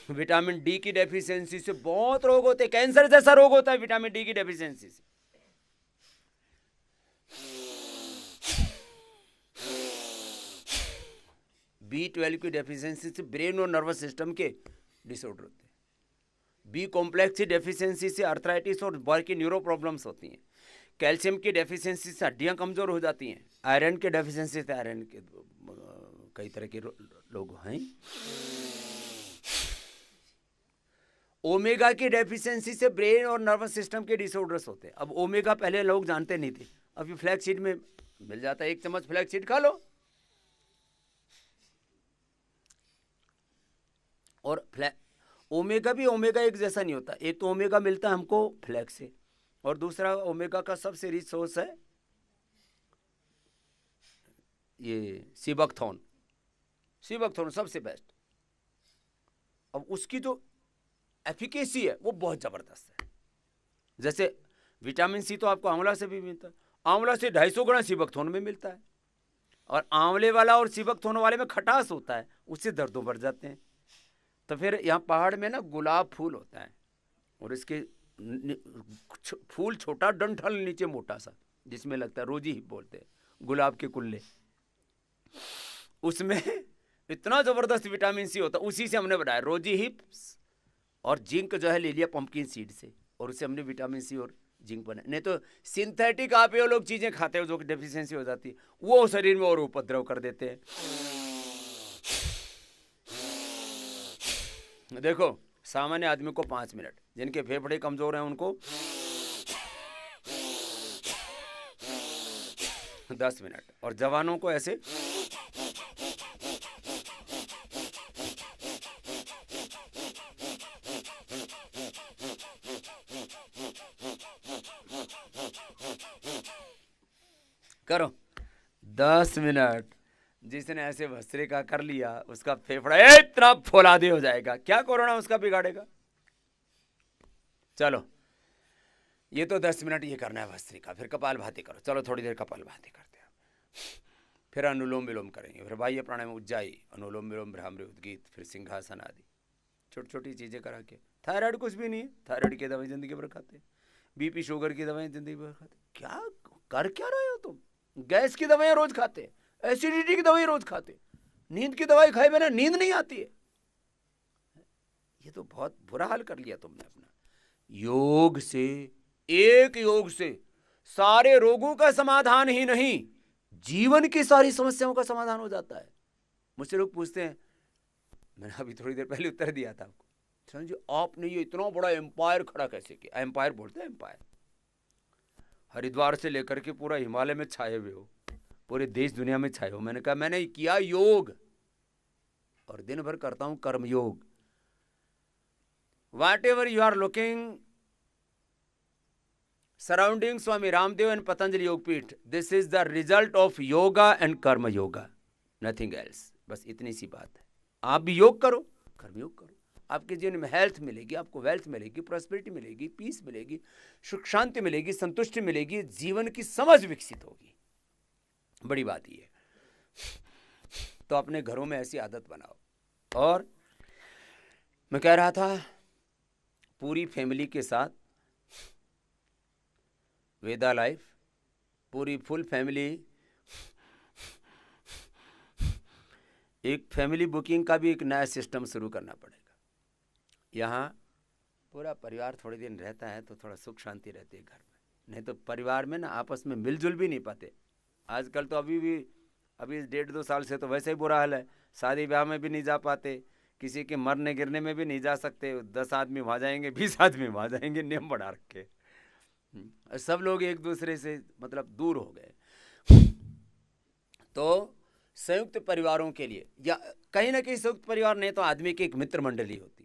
विटामिन डी की डेफिशिएंसी से बहुत रोग होते हैं, कैंसर जैसा रोग होता है विटामिन डी की डेफिशिएंसी से। B12 की डेफिशिएंसी से ब्रेन और नर्वस सिस्टम के डिसऑर्डर होते हैं। बी कॉम्प्लेक्स की डेफिशिएंसी से आर्थराइटिस और बॉडी की न्यूरो प्रॉब्लम्स होती हैं। कैल्शियम की डेफिशिएंसी से हड्डियां कमजोर हो जाती हैं। आयरन के डेफिशिएंसी से आयरन के कई तरह के लोग हैं। ओमेगा की डेफिशिएंसी से ब्रेन और नर्वस सिस्टम के डिसऑर्डर्स होते हैं। अब ओमेगा पहले लोग जानते नहीं थे, अब ये फ्लैक्स सीड में मिल जाता है। 1 चम्मच फ्लैक्स सीड खा लो और ओमेगा भी ओमेगा एक जैसा नहीं होता। एक तो ओमेगा मिलता है हमको फ्लैक्स से, और दूसरा ओमेगा का सबसे रिच सोर्स है ये सीबकथॉर्न। सीबकथॉर्न सबसे बेस्ट। अब उसकी जो एफिकेसी है वो बहुत जबरदस्त है। जैसे विटामिन सी तो आपको आंवला से भी मिलता है, आंवला से 250 गुना सीबकथॉर्न में मिलता है, और आंवले वाला और सीबकथॉर्न वाले में खटास होता है, उससे दर्दों बढ़ जाते हैं। तो फिर यहाँ पहाड़ में ना गुलाब फूल होता है, और इसके फूल छोटा, डंठल नीचे मोटा सा, जिसमें लगता है रोजी हिप बोलते हैं, गुलाब के कुल्ले। उसमें इतना जबरदस्त विटामिन सी होता है, उसी से हमने बनाया रोजी हिप्स। और जिंक जो है ले लिया पंपकिन सीड से, और उससे हमने विटामिन सी और जिंक बनाया। नहीं तो सिंथेटिक आप ये लोग चीजें खाते हो जो कि डेफिशिएंसी हो जाती है, वो शरीर में और उपद्रव कर देते हैं। देखो सामान्य आदमी को 5 मिनट, जिनके फेफड़े कमजोर हैं उनको 10 मिनट, और जवानों को ऐसे करो 10 मिनट। जिसने ऐसे भस्त्रिका कर लिया उसका फेफड़ा इतना फौलादी हो जाएगा, क्या कोरोना उसका बिगाड़ेगा। चलो ये तो 10 मिनट ये करना है भस्त्रिका, फिर कपालभाति करो। चलो थोड़ी देर कपालभाति करते हैं, फिर अनुलोम विलोम करेंगे, फिर बाह्य प्राणायाम, उज्जाई, अनुलोम विलोम, भ्रामरी, उद्गीत, फिर सिंहासन आदि छोटी छोटी चीजें करा के। थायराइड कुछ भी नहीं है, थायराइड की दवाई जिंदगी भर खाते, बीपी शुगर की दवाई जिंदगी भर खाते। क्या कर क्या रहे हो तुम? गैस की दवाइयां रोज खाते, एसिडिटी की दवाई रोज खाते, नींद की दवाई खाए बिना नींद नहीं आती है। ये तो बहुत बुरा हाल कर लिया तुमने अपना। योग से एक योग से सारे रोगों का समाधान ही नहीं, जीवन की सारी समस्याओं का समाधान हो जाता है। मुझसे लोग पूछते हैं, मैंने अभी थोड़ी देर पहले उत्तर दिया था आपको, जी आपने ये इतना बड़ा एम्पायर खड़ा कैसे किया? एम्पायर बोलते हैं, एम्पायर। हरिद्वार से लेकर के पूरा हिमालय में छाए हुए हो, पूरे देश दुनिया में छाए हो। मैंने कहा मैंने किया योग, और दिन भर करता हूं कर्म योग। Whatever you are looking surrounding Swami Ramdev and Patanjali Yogpeeth, this is the result of yoga and karma yoga, nothing else. बस इतनी सी बात है। आप भी योग करो, कर्म योग करो, आपके जीवन में हेल्थ मिलेगी, आपको वेल्थ मिलेगी, प्रॉस्पेरिटी मिलेगी, पीस मिलेगी, सुख शांति मिलेगी, संतुष्टि मिलेगी, जीवन की समझ विकसित होगी। बड़ी बात ये है। तो अपने घरों में ऐसी आदत बनाओ। और मैं कह रहा था, पूरी फैमिली के साथ वेदा लाइफ, पूरी फुल फैमिली, एक फैमिली बुकिंग का भी एक नया सिस्टम शुरू करना पड़ेगा। यहाँ पूरा परिवार थोड़े दिन रहता है तो थोड़ा सुख शांति रहती है घर में, नहीं तो परिवार में ना आपस में मिलजुल भी नहीं पाते। आजकल तो अभी 1.5-2 साल से तो वैसे ही बुरा हाल है, शादी ब्याह में भी नहीं जा पाते, किसी के मरने गिरने में भी नहीं जा सकते। 10 आदमी वहाँ जाएंगे, 20 आदमी वहाँ जाएंगे, नियम बढ़ा रखे। सब लोग एक दूसरे से मतलब दूर हो गए। तो संयुक्त परिवारों के लिए, या कहीं ना कहीं संयुक्त परिवार नहीं तो आदमी की एक मित्र मंडली होती,